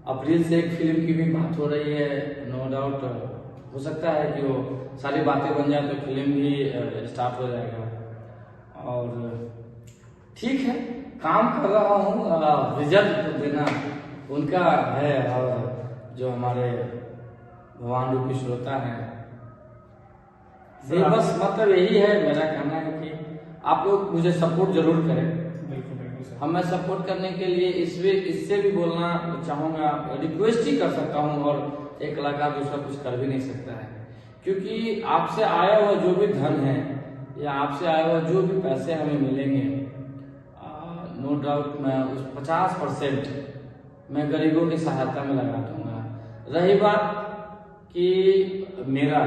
अप्रैल से एक फिल्म की भी बात हो रही है, नो डाउट हो सकता है कि वो सारी बातें बन जाए तो फिल्म भी स्टार्ट हो जाएगा। और ठीक है, काम कर रहा हूँ, रिजल्ट तो देना उनका है, और जो हमारे भगवान रूपी श्रोता है, बस मतलब यही है मेरा कहना है कि आप लोग मुझे सपोर्ट जरूर करें। हम मैं सपोर्ट करने के लिए इससे भी बोलना चाहूँगा, रिक्वेस्ट ही कर सकता हूँ, और एक कलाकार दूसरा कुछ कर भी नहीं सकता है, क्योंकि आपसे आया हुआ जो भी धन है या आपसे आया हुआ जो भी पैसे हमें मिलेंगे, नो डाउट मैं उस 50% मैं गरीबों की सहायता में लगा दूंगा। रही बात कि मेरा,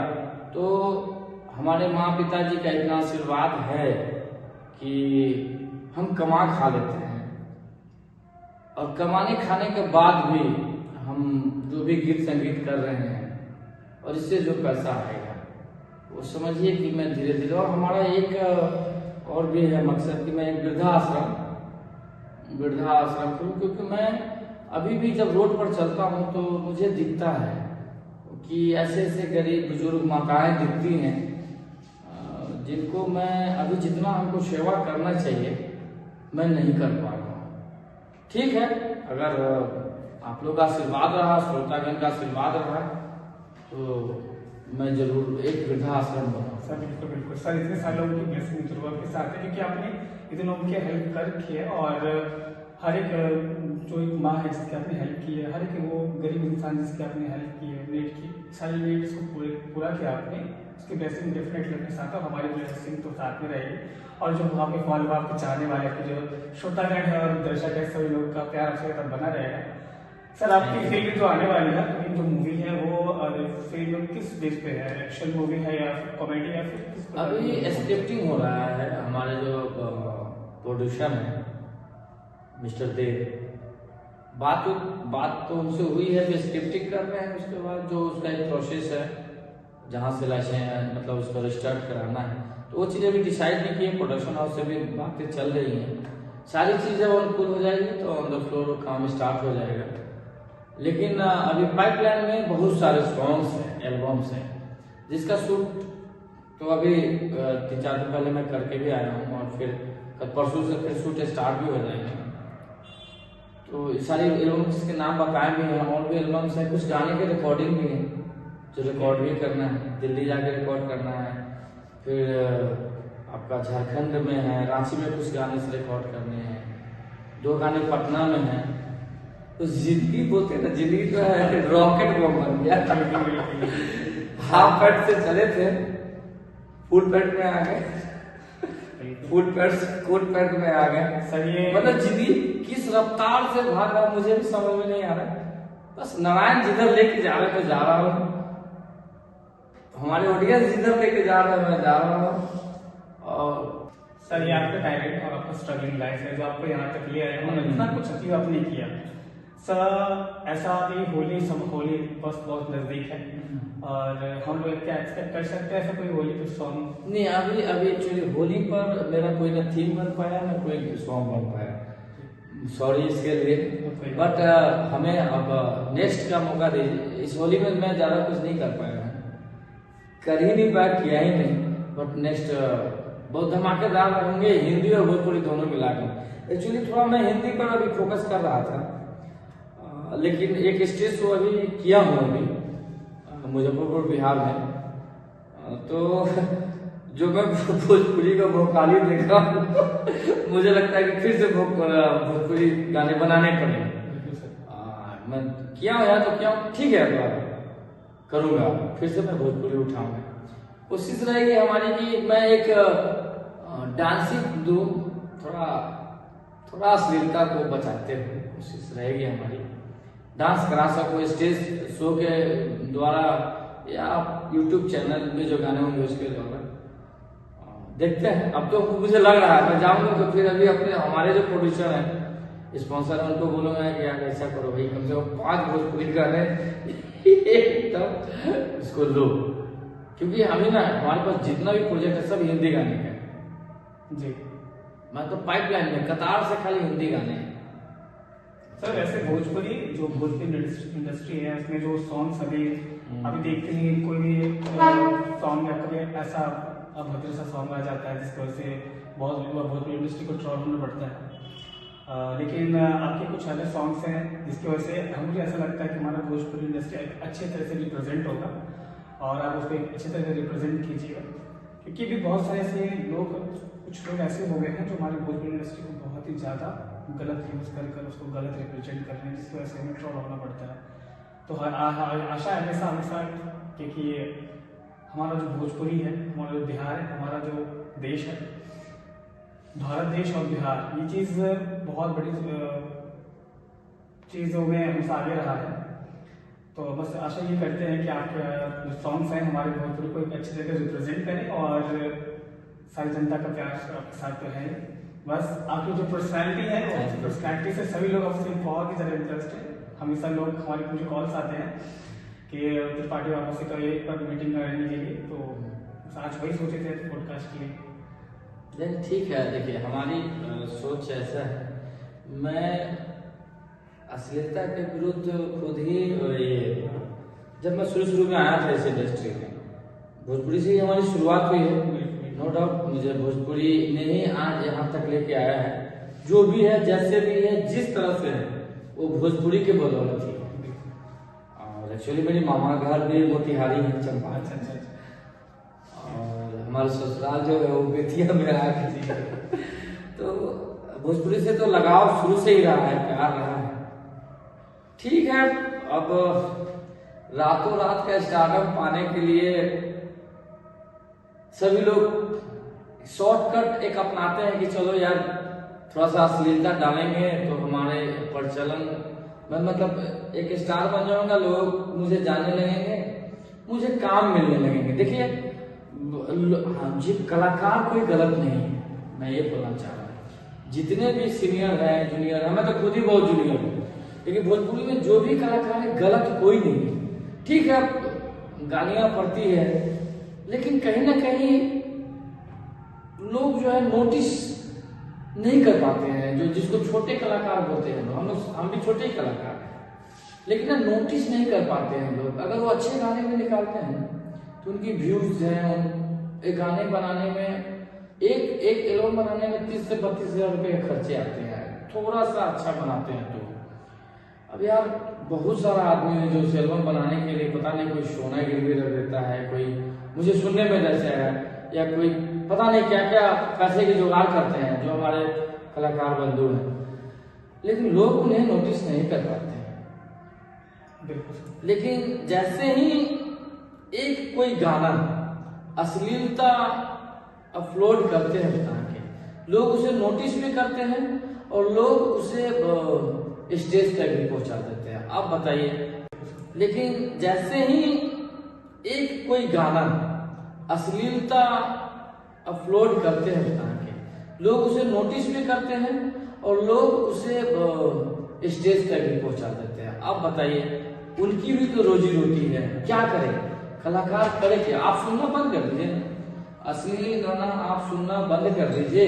तो हमारे माँ पिताजी का इतना आशीर्वाद है कि हम कमा खा लेते हैं, और कमाने खाने के बाद भी हम जो भी गीत संगीत कर रहे हैं, और इससे जो पैसा आएगा वो समझिए कि मैं धीरे धीरे, और हमारा एक और भी है मकसद कि मैं एक वृद्धाश्रम करूँ, क्योंकि मैं अभी भी जब रोड पर चलता हूँ तो मुझे दिखता है कि ऐसे ऐसे गरीब बुजुर्ग माताएं दिखती हैं जिनको मैं अभी जितना हमको सेवा करना चाहिए मैं नहीं कर पा रहा हूँ। ठीक है, अगर आप लोग का आशीर्वाद रहा, श्रोतागण का आशीर्वाद रहा, तो मैं जरूर एक वृद्धाश्रम बनाऊँ। सर बिल्कुल बिल्कुल सर, इतने सारे लोगों की ब्लेसिंग जरूर आपके साथ है, क्योंकि आपने इतने लोगों की हेल्प कर रखी है। और हर एक जो एक माँ है जिसकी आपने हेल्प की है, हर एक वो गरीब इंसान जिसकी आपने हेल्प की है, नीड की सारी नीड्स को पूरा किया आपने, उसकी ब्लेसिंग डेफिनेटली अपने साथ है और हमारी ब्लेसिंग तो साथ में रहेगी। और जो आपके फॉलोअर, आपके चाहने वाले, आपके जो श्रोतागण है और दर्शक है, सभी लोगों का प्यार आपसे तब बना रहेगा। सर आपकी फिल्म जो आने वाली है, जो मूवी है वो फिल्म किस बेस पे है? एक्शन मूवी है या फिर कॉमेडी या फिर किस प्रकार की? अभी स्क्रिप्टिंग हो रहा है, हमारे जो प्रोड्यूसर है मिस्टर देव, बात तो उनसे हुई है, जो स्क्रिप्टिंग कर रहे हैं। उसके बाद जो उसका एक प्रोसेस है जहाँ से लाइसेंस मतलब उसको रजिस्टर्ड कराना है, तो वो चीज़ें अभी डिसाइड नहीं की है। प्रोडक्शन हाउस से भी बातें चल रही हैं, सारी चीज़ें अनुकूल हो जाएगी तो ऑन द फ्लोर काम स्टार्ट हो जाएगा। लेकिन अभी पाइपलाइन में बहुत सारे सॉन्ग्स हैं, एल्बम्स हैं, जिसका शूट तो अभी 3-4 दिन पहले मैं करके भी आया हूँ और फिर कल परसों से फिर शूट स्टार्ट भी हो जाएंगे। तो सारी एल्बम्स के नाम बताए भी हैं, और भी एल्बम्स हैं, कुछ गाने के रिकॉर्डिंग भी हैं जो रिकॉर्ड भी करना है, दिल्ली जाके रिकॉर्ड करना है, फिर आपका झारखंड में है, रांची में कुछ गाने से रिकॉर्ड करने हैं, 2 गाने पटना में हैं। तो जिंदगी बोलते हैं ना, जिंदगी जो है रॉकेट बम बन गया। हाफ पैंट से चले थे, फुल पैंट में आ गए, फुल पैंट कोट पैंट में आ गए। सर ये मतलब जिंदगी किस रफ्तार से भाग रहा मुझे भी समझ में नहीं आ रहा। बस नारायण जिधर लेके जा रहे मैं जा रहा हूँ, हमारे ऑडियंस जिधर लेके जा रहे हैं मैं जा रहा हूँ। और सर ये आपका टैलेंट और आपका स्ट्रगलिंग लाइफ है जो आपको यहाँ तक ले आया है, इतना कुछ अचीव आपने किया। सर ऐसा अभी होली बस बहुत नजदीक है, और हम लोग क्या एक्सपेक्ट कर सकते हैं ऐसा कोई होली पे सॉन्ग? नहीं, अभी एक्चुअली होली पर मेरा कोई ना थीम बन पाया ना कोई सॉन्ग बन पाया, सॉरी इसके लिए। बट हमें अब नेक्स्ट का मौका दीजिए। इस होली में मैं ज़्यादा कुछ नहीं कर पाया, कर ही नहीं पाया, किया ही नहीं। बट नेक्स्ट बहुत धमाकेदार होंगे, हिंदी और भोजपुरी दोनों मिला कर। एक्चुअली थोड़ा मैं हिंदी पर अभी फोकस कर रहा था, लेकिन एक स्टेज शो अभी किया हूँ अभी मुजफ्फरपुर बिहार में। तो जो मैं भोजपुरी का वोकाली देख रहा हूँ मुझे लगता है कि फिर से भोजपुरी गाने बनाने पड़ेंगे। मैं किया हूँ यार, तो क्या ठीक है, करूँगा फिर से मैं भोजपुरी उठाऊंगा। कोशिश रहेगी हमारी कि मैं एक डांसिंग दूँ, थोड़ा अश्लीलता को बचाते हुए कोशिश रहेगी हमारी, डांस करा सको स्टेज शो के द्वारा या यूट्यूब चैनल में जो गाने होंगे उसके द्वारा। देखते हैं, अब तो मुझे लग रहा है मैं जाऊंगा तो फिर अभी अपने हमारे जो प्रोड्यूसर हैं, स्पॉन्सर है, उनको बोलूंगा कि यार ऐसा करो भाई, कम से कम 5 भोजपुरी गाने एकदम इसको लो, क्योंकि हमें ना हमारे पास जितना भी प्रोजेक्ट है सब हिंदी गाने का जी। मैं तो पाइपलाइन में कतार से खाली हिंदी गाने हैं। सर वैसे भोजपुरी इंडस्ट्री है, उसमें जो सॉन्ग्स अभी देखते हैं, कोई भी सॉन्ग या कभी ऐसा अभद्र सा सॉन्ग आ जाता है जिसकी वजह से बहुत भोजपुरी इंडस्ट्री को ट्रॉल होना पड़ता है। लेकिन आपके कुछ ऐसे सॉन्ग्स हैं जिसकी वजह से मुझे ऐसा लगता है कि हमारा भोजपुरी इंडस्ट्री अच्छे तरह से रिप्रेजेंट होगा, और आप उसको एक अच्छे तरह से रिप्रेजेंट कीजिएगा, क्योंकि भी बहुत सारे ऐसे लोग, कुछ लोग ऐसे हो गए हैं जो हमारे भोजपुरी इंडस्ट्री को बहुत ही ज़्यादा गलत यूज़ कर उसको गलत रिप्रेजेंट कर रहे हैं, जिसकी वजह से हमें ट्रोल होना पड़ता है। तो आशा है हमेशा कि हमारा जो भोजपुरी है, हमारा जो बिहार है, हमारा जो देश है, भारत देश और बिहार, ये चीज़ बहुत बड़ी चीज़ों में हमसे आगे रहा है। तो बस आशा ये करते हैं कि आपके जो सॉन्ग्स हैं हमारे भोजपुरी को एक अच्छी तरह रिप्रेजेंट करें, और सारी जनता का प्यार आपके साथ तो है। बस आपकी जो पर्सनैलिटी है, उस पर्सनैलिटी से सभी लोग आपसे बहुत ही ज़्यादा इंटरेस्ट है। हमेशा लोग हमारे मुझे कॉल्स आते हैं कि त्रिपाठी वापस से करिए पर मीटिंग करने के लिए, तो आज वही सोचे थे पॉडकास्ट के लिए। लेकिन ठीक है, देखिए हमारी सोच ऐसा है, मैं अश्लीलता के विरुद्ध खुद ही ये जब मैं शुरू में आया था इस इंडस्ट्री में, भोजपुरी से ही हमारी शुरुआत हुई है, नो डाउट। मुझे भोजपुरी ने ही आज यहाँ तक लेके आया है, जो भी है जैसे भी है जिस तरह से है वो भोजपुरी के बदौलत ही है। और एक्चुअली मेरी मामा का घर भी मोतिहारी है, चंपा। और हमारे ससुराल जो है वो बेतिया में आ गई। तो भोजपुरी से तो लगाव शुरू से ही रहा है, प्यार रहा है। ठीक है, अब रातों रात का स्टारडम पाने के लिए सभी लोग शॉर्टकट एक अपनाते हैं कि चलो यार थोड़ा सा अश्लीलता डालेंगे तो हमारे प्रचलन, मैं मतलब एक स्टार बन जाऊंगा, लोग मुझे जानने लगेंगे, मुझे काम मिलने लगेंगे। देखिए जी, कलाकार कोई गलत नहीं है, मैं ये बोलना चाह रहा हूँ। जितने भी सीनियर हैं, जूनियर हैं, मैं तो खुद ही बहुत जूनियर हूँ, लेकिन भोजपुरी में जो भी कलाकार है गलत कोई नहीं है। ठीक है, गालियां पड़ती है, लेकिन कहीं ना कहीं लोग जो है नोटिस नहीं कर पाते हैं, जो जिसको छोटे कलाकार बोलते हैं। हम भी छोटे ही कलाकार हैं, लेकिन ना नोटिस नहीं कर पाते हैं लोग। अगर वो अच्छे गाने भी निकालते हैं तो उनकी व्यूज हैं, एक गाने बनाने में एक एल्बम बनाने में 30 से 32 हजार रुपये खर्चे आते हैं, थोड़ा सा अच्छा बनाते हैं तो। अब यार बहुत सारा आदमी है जो उस एल्बम बनाने के लिए पता नहीं कोई सोना गिरवी रख देता है, कोई मुझे सुनने में जैसे है, या कोई पता नहीं क्या क्या पैसे की जुगाड़ करते हैं जो हमारे कलाकार बंधु हैं, लेकिन लोग उन्हें नोटिस नहीं कर पाते हैं। लेकिन जैसे ही एक कोई गाना अश्लीलता अपलोड करते हैं बता के, लोग उसे नोटिस भी करते हैं और लोग उसे स्टेज तक भी पहुंचा देते हैं। आप बताइए, लेकिन जैसे ही एक कोई गाना अश्लीलता अपलोड करते हैं बता के, लोग उसे नोटिस भी करते हैं और लोग उसे स्टेज तक भी पहुंचा देते हैं। आप बताइए, उनकी भी तो रोजी रोटी है, क्या करें कलाकार, करे क्या? आप सुनना बंद कर दीजिए, अश्लील गाना आप सुनना बंद कर दीजिए,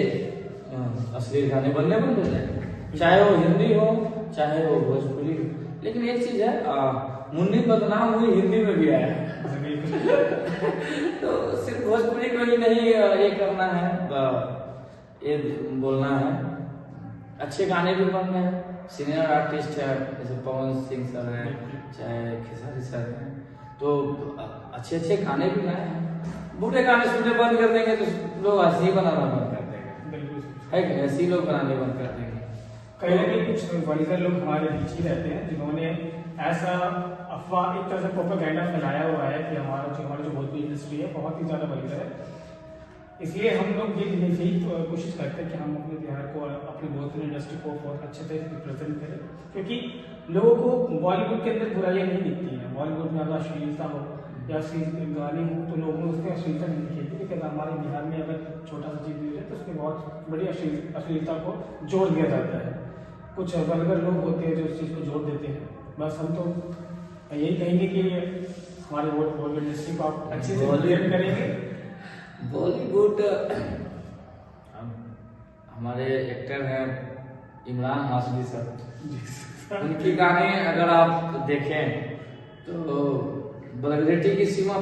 अश्लील गाने बनने बंद हो जाएंगे, चाहे वो हिंदी हो चाहे वो भोजपुरी हो। लेकिन एक चीज है, मुन्नी बदनाम हुई हिंदी में भी आया तो सिर्फ भोजपुरी को ही नहीं ये करना है, ये बोलना है, अच्छे गाने भी बनने हैं। सीनियर आर्टिस्ट है जैसे पवन सिंह सर है, चाहे खेसारी सर है, तो अच्छे अच्छे गाने भी गाए हैं। बुरे गाने सुनने बंद कर देंगे तो लोग ऐसे ही बनाना बंद कर देंगे, है कि ऐसे ही लोग बनाने बंद कर देंगे। कहीं ना कहीं कुछ वल्गर लोग हमारे बीच ही रहते हैं जिन्होंने ऐसा अफवाह एक तरह से प्रोपेगेंडा फैलाया हुआ है कि हमारी जो भोजपुरी इंडस्ट्री है बहुत ही ज़्यादा वल्गर है। इसलिए हम लोग यही कोशिश करते हैं कि हम अपने बिहार को, अपनी भोजपुरी इंडस्ट्री को बहुत अच्छे से रिप्रेजेंट करें, क्योंकि लोगों को बॉलीवुड के अंदर बुराइयाँ नहीं दिखती हैं। बॉलीवुड में अगर अश्लीलता हो या गाने हो तो लोगों में उसमें अश्लीलता नहीं दिखेगी, लेकिन हमारे बिहार में अगर छोटा सा चीज़ दी जाए तो उसमें बहुत बड़ी अश्लीलता को जोड़ दिया जाता है। कुछ वल्गर लोग होते हैं जो उस चीज़ को जोड़ देते हैं। बस हम तो यही कहेंगे कि हमारे बॉलीवुड इंडस्ट्री को आप अच्छे से रिप्रेजेंट करेंगे। बॉलीवुड, हमारे एक्टर हैं इमरान हाशमी सर, उनके गाने अगर आप देखें तो वल्गैरिटी की सीमा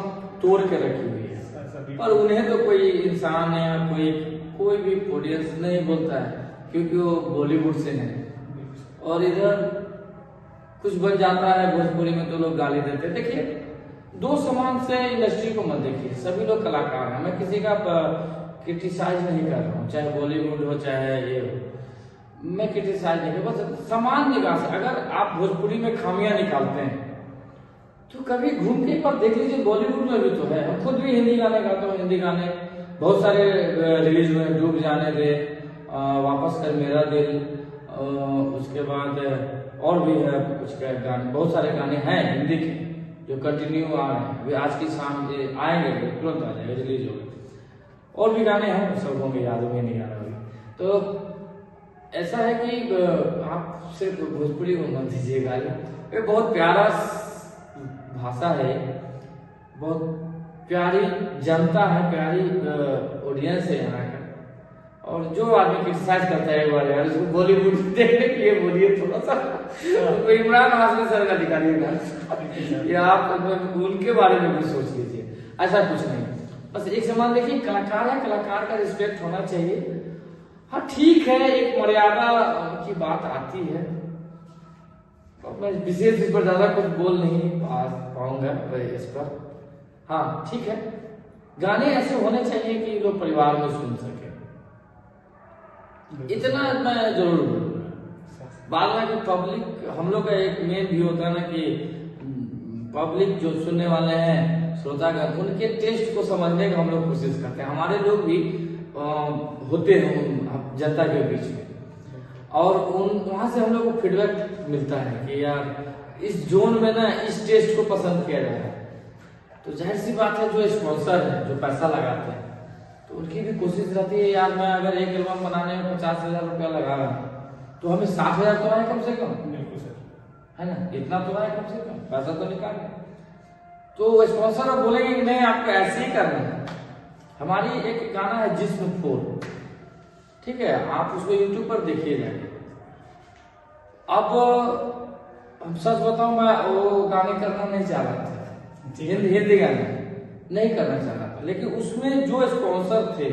तोड़ के रखी हुई है, पर उन्हें तो कोई इंसान या कोई भी ऑडियंस नहीं बोलता है, क्योंकि वो बॉलीवुड से है। और इधर कुछ बन जाता है भोजपुरी में तो लोग गाली देते हैं। देखिए, दो समान से इंडस्ट्री को मत देखिए, सभी लोग कलाकार हैं, मैं किसी का क्रिटिसाइज नहीं कर रहा हूँ, चाहे बॉलीवुड हो चाहे ये हो, मैं क्रिटिसाइज नहीं कर, बस समान निगाह से अगर आप भोजपुरी में खामियां निकालते हैं तो कभी घूम के एक बार देख लीजिए, बॉलीवुड में भी तो है। हम खुद भी हिंदी गाने गाते हैं, हिंदी गाने बहुत सारे रिलीज हुए, डूब जाने दे, वापस कर मेरा दिल, उसके बाद और भी है कुछ गाने, बहुत सारे गाने हैं हिंदी के जो कंटिन्यू आ रहे हैं, अभी आज की शाम आएंगे, तुरंत आ जाएंगे, रिलीज हो गए। और भी गाने हैं, सब होंगे, याद में नहीं आ रहा अभी। तो ऐसा है कि आप सिर्फ भोजपुरी को मत दीजिए गाली, ये बहुत प्यारा भाषा है, बहुत प्यारी जनता है, प्यारी ऑडियंस है यहाँ का। और जो आदमी क्रिटिसाइज करता है वाले यार उसको बॉलीवुड देखने के लिए बोलिए थोड़ा सा तो इमरान हाशमी सर का दिखाइएगा या आप उनके बारे में भी सोच लीजिए। ऐसा कुछ नहीं, बस एक समान देखिए, कलाकार है, कलाकार का रिस्पेक्ट होना चाहिए। हाँ ठीक है, एक मर्यादा की बात आती है, तो मैं विशेष इस पर ज्यादा कुछ बोल नहीं पाऊंगा इस पर। हाँ ठीक है, गाने ऐसे होने चाहिए कि लोग परिवार में सुन सके, इतना मैं जरूर बोलूंगा। बाद में पब्लिक, हम लोग का एक मेन भी होता है ना कि पब्लिक जो सुनने वाले हैं श्रोतागण, उनके टेस्ट को समझने का हम लोग कोशिश करते हैं। हमारे लोग भी होते हैं जनता के बीच में, और वहां से हम लोग को फीडबैक मिलता है कि यार इस जोन में ना इस टेस्ट को पसंद किया जा रहा है। तो जाहिर सी बात है, जो स्पॉन्सर है, जो पैसा लगाते हैं, तो उनकी भी कोशिश रहती है यार मैं अगर एक एल्बम बनाने में 50,000 रुपया लगा रहा हूँ तो हमें 60,000 तो आए कम से कम, बिल्कुल सर, है ना, इतना तो आए कम से कम, पैसा तो निकाले। तो स्पॉन्सर अब बोलेंगे कि नहीं आपको ऐसे ही करना है। हमारी एक गाना है जिस्म फोर, ठीक है, आप उसको यूट्यूब पर देखिएगा। अब हम सच बताऊं, मैं वो गाने करना नहीं चाह रहा था, हिंदी गाने नहीं करना चाह रहा था, लेकिन उसमें जो स्पॉन्सर थे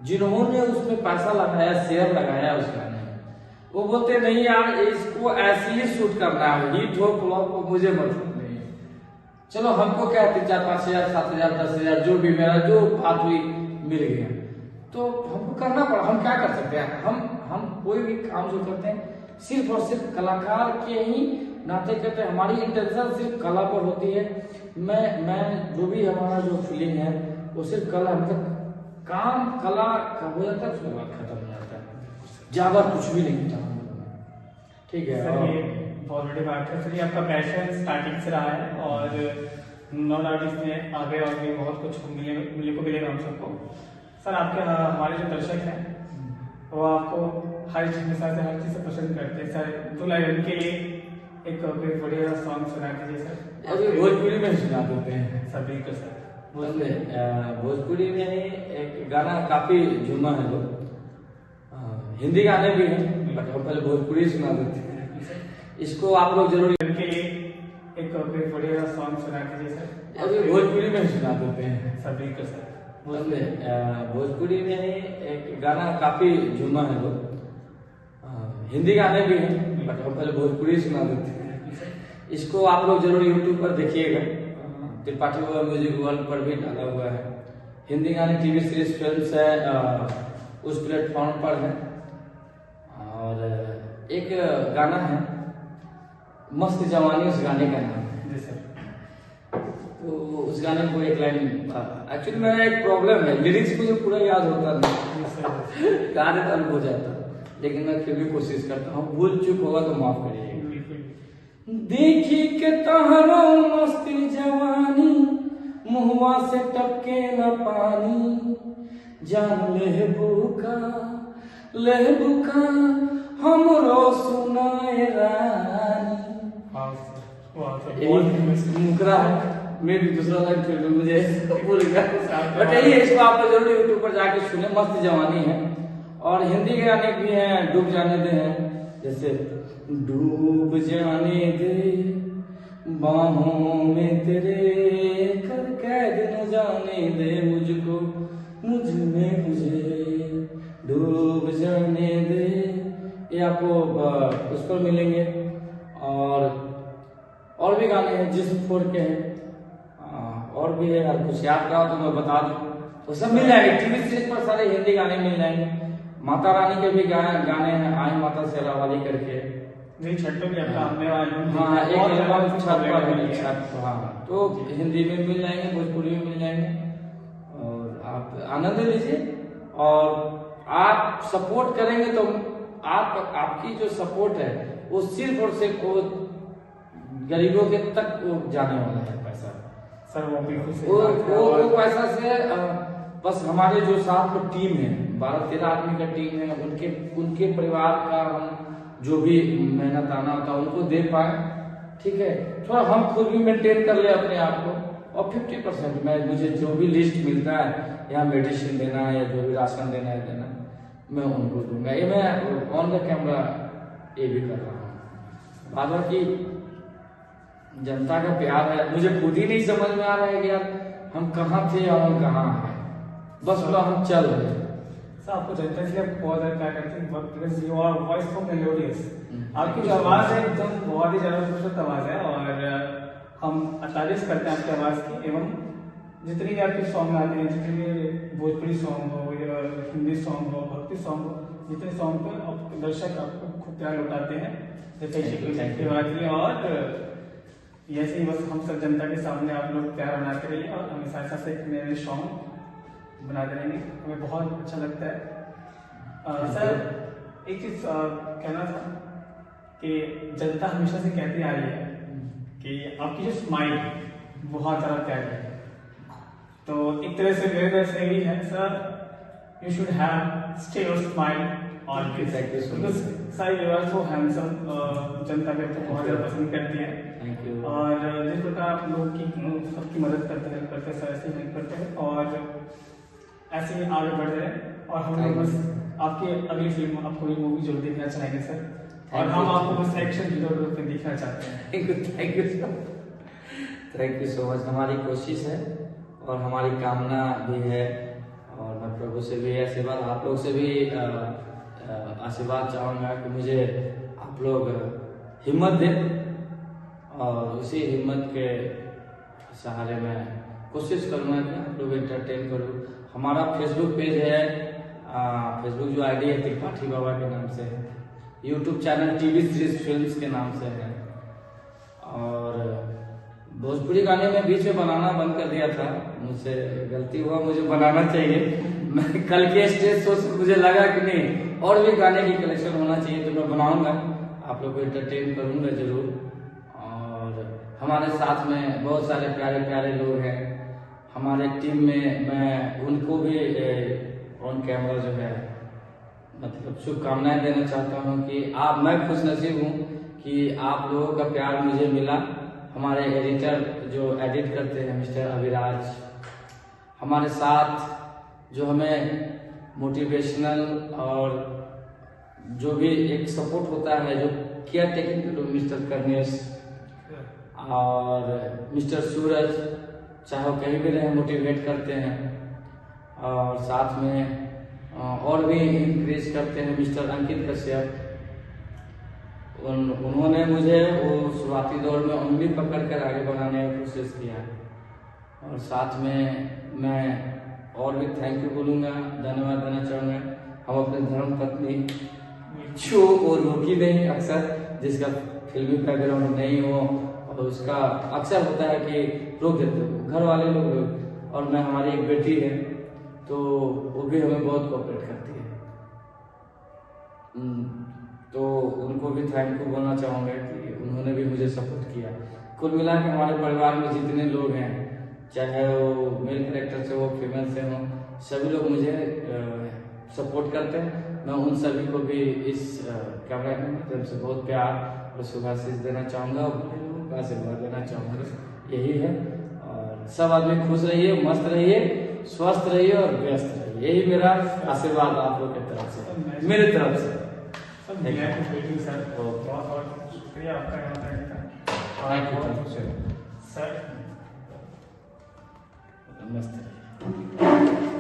जिन्होंने उसमें पैसा लगाया, शेयर लगाया उस गाने में, वो बोलते नहीं यार इसको ऐसे ही शूट करना है, हिट हो फ्लॉप हो मुझे मतलब नहीं, चलो हमको क्या 3,000 5,000 7,000 10,000 जो भी मेरा जो बात हुई मिल गया, तो हमको करना पड़ा। हम क्या कर सकते हैं, हम कोई भी काम जो करते हैं सिर्फ और सिर्फ कलाकार के ही नाते करते हैं। हमारी इंटेंशन सिर्फ कला पर होती है। मैं जो भी हमारा जो फीलिंग है वो सिर्फ कला, मतलब काम कला का हो जाता है, उसके बाद खत्म हो जाता है, ज्यादा कुछ भी नहीं था। ठीक है सर, ये बहुत बड़ी बात है सर, ये आपका पैशन स्टार्टिंग से रहा है और नो डाउट इसमें आगे और भी बहुत कुछ मिलने को मिलेगा हम सबको। सर आपके हमारे जो दर्शक हैं वो आपको हर चीज में से हर चीज से पसंद करते हैं सर, तो उनके लिए एक बढ़िया सॉन्ग सुना दीजिए सर। अभी भोजपुरी में सुना देते हैं सर, बिल्कुल सर। भोजपुरी में एक गाना काफी झूमा है, लोग हिंदी गाने भी हैं, बट हम पहले भोजपुरी सुना देते हैं, इसको आप लोग जरूर उनके लिए एक बढ़िया सॉन्ग सुना दीजिए सर। अभी भोजपुरी में सुना देते हैं सर, बिल्कुल सर। भोजपुरी में एक गाना काफी झूमा है, लोग हिंदी गाने भी हैं, बट हम पहले भोजपुरी सुना देते हैं, इसको आप लोग जरूर यूट्यूब पर देखिएगा, त्रिपाठी बाबा म्यूजिक वर्ल्ड पर भी डाला हुआ है। हिंदी गाने टीवी सीरीज फिल्म्स है उस प्लेटफॉर्म पर है। और एक गाना है मस्त जवानी, उस गाने का नाम है जी सर। तो उस गाने को एक लाइन, एक्चुअली मेरा एक प्रॉब्लम है, लिरिक्स मुझे पूरा याद होता नहीं, गाने तब हो जाता, लेकिन मैं फिर भी कोशिश करता हूँ, भूल चूक होगा तो माफ करिएगा। देखी के तहरो मस्ती जवानी, मुहवा से टपके न पानी, जान लेहबू का हमरो सुनाए रानी। मुकरा मैं भी दूसरा लाइन फिर भी मुझे भूल गया, बट यही है, इसको आप जरूर यूट्यूब पर जाके सुने, मस्त जवानी है। और हिंदी गाने भी हैं, डूब जाने दे हैं, जैसे डूब जाने दे बाहों में तेरे, कर कैद न जाने दे मुझको मुझ में मुझे, डूब जाने दे, ये आपको उस पर मिलेंगे। और भी गाने हैं जिस्म फोर के हैं, और भी है, यार कुछ याद रहा तो मैं बता दूं, वो सब मिल जाएंगे टीवी सीरीज पर, सारे हिंदी गाने मिल जाएंगे। माता रानी के भी गाने हैं, आई माता शेरा वाली करके, नहीं छठों की आपका हमने वाली, हाँ एक एल्बम छत पर है, छत, हाँ तो हिंदी में मिल जाएंगे, भोजपुरी में मिल जाएंगे, और आप आनंद लीजिए। और आप सपोर्ट करेंगे तो आपकी जो सपोर्ट है वो सिर्फ और सिर्फ वो गरीबों के तक वो जाने वाला है पैसा सर, वो बिल्कुल वो पैसा से बस हमारे जो साथ में टीम है, 12-13 आदमी का टीम है, उनके परिवार का हम जो भी मेहनत आना होता है उनको दे पाए, ठीक है, थोड़ा हम खुद भी मेंटेन कर ले अपने आप को, और 50% मैं मुझे जो भी लिस्ट मिलता है या मेडिसिन देना है या जो भी राशन देना है देना मैं उनको दूंगा। ये मैं ऑन द कैमरा ये भी कर रहा हूँ। बात है कि जनता का प्यार है, मुझे खुद ही नहीं समझ में आ रहा है कि यार हम कहाँ थे और हम कहाँ हैं, बस पूरा हम चल रहे हैं। सर आपको जनता इसलिए बहुत ज़्यादा प्यार करते हैं because you are voice so melodious. आपकी जो आवाज़ है एकदम बहुत ही ज़्यादा खूबसूरत आवाज़ है और हम तारीफ करते हैं आपकी आवाज़ की। एवं जितनी भी आपके सॉन्ग आते हैं, जितने भी भोजपुरी सॉन्ग हो या हिंदी सॉन्ग हो, भक्ति सॉन्ग हो, जितने सॉन्ग पे आप दर्शक आपको खूब प्यार लौटाते हैं जैसे की बात की। और ऐसे ही बस हम सब जनता के सामने आप लोग प्यार बनाते रहिए और हमेशा ऐसा से नए नए सॉन्ग बनाते रहेंगे, हमें बहुत अच्छा लगता है। सर एक चीज़ कहना था कि जनता हमेशा से कहती आ रही है कि आपकी जो स्माइल बहुत ज़्यादा प्यारी है, तो एक तरह से मेरे तरफ से भी है sir, you should have stay your smile always because sir you are so handsome. जनता भी आपको बहुत ज़्यादा पसंद करती है और जिस प्रकार आप लोगों की सबकी मदद करते हैं सर, ऐसे ही हेल्प करते हैं और ऐसे ही आगे बढ़ रहे हैं। और हम लोग बस आपकी अगली फिल्म आपको ये मूवी जरूर देखना चाहेंगे सर, और हम आपको बस एक्शन हीरो में देखना चाहते हैं। Thank you so much. हमारी कोशिश है और हमारी कामना भी है और मैं प्रभु से भी आशीर्वाद, आप लोग से भी आशीर्वाद चाहूँगा कि मुझे आप लोग हिम्मत दें और उसी हिम्मत के सहारे मैं कोशिश करूँगा कि आप लोग एंटरटेन करूँ। हमारा फेसबुक पेज है, फेसबुक जो आईडी है त्रिपाठी बाबा के नाम से है, YouTube channel TV series films के नाम से है। और भोजपुरी गाने में बीच में बनाना बंद कर दिया था, मुझसे गलती हुआ, मुझे बनाना चाहिए। मैं कल के स्टेज शो से मुझे लगा कि नहीं और भी गाने की कलेक्शन होना चाहिए तो मैं बनाऊंगा, आप लोग को एंटरटेन करूंगा जरूर। और हमारे साथ में बहुत सारे प्यारे प्यारे लोग हैं हमारे टीम में, मैं उनको भी ऑन कैमरा जो है मतलब शुभकामनाएं देना चाहता हूं कि मैं खुश नसीब हूं कि आप लोगों का प्यार मुझे मिला। हमारे एडिटर जो एडिट करते हैं मिस्टर अभिराज, हमारे साथ जो हमें मोटिवेशनल और जो भी एक सपोर्ट होता है, जो केयर टेकिंग मिस्टर कर्नेश और मिस्टर सूरज, चाहे वो कहीं भी रहे मोटिवेट करते हैं। और साथ में और भी इंक्रीज करते हैं मिस्टर अंकित कश्यप, उन्होंने मुझे वो शुरुआती दौर में उंगली पकड़ कर आगे बढ़ाने की कोशिश किया। और साथ में मैं और भी थैंक यू बोलूँगा, धन्यवाद देना चाहूँगा हम अपने धर्म पत्नी जो वो रोकी नहीं, अक्सर जिसका फिल्मी बैकग्राउंड नहीं हो और उसका अक्सर होता है कि रोक देते हो घर वाले लोग, और मैं हमारी एक बेटी है तो वो भी हमें बहुत कोऑपरेट करती है, तो उनको भी थैंक यू बोलना चाहूँगा कि उन्होंने भी मुझे सपोर्ट किया। कुल मिला के हमारे परिवार में जितने लोग हैं, चाहे वो मेल कैरेक्टर से हो फीमेल से हो, सभी लोग मुझे सपोर्ट करते हैं। मैं उन सभी को भी इस कैमरा के माध्यम से बहुत प्यार और शुभाशीष देना चाहूँगा और बड़े लोगों का आशीर्वाद देना चाहूँगा, यही है। और सब आदमी खुश रहिए, मस्त रहिए, स्वस्थ रहिए और व्यस्त रहिए, यही मेरा आशीर्वाद आप लोग की तरफ से, मेरी तरफ से। सर बहुत बहुत शुक्रिया आपका यहाँ पर सर, नमस्ते।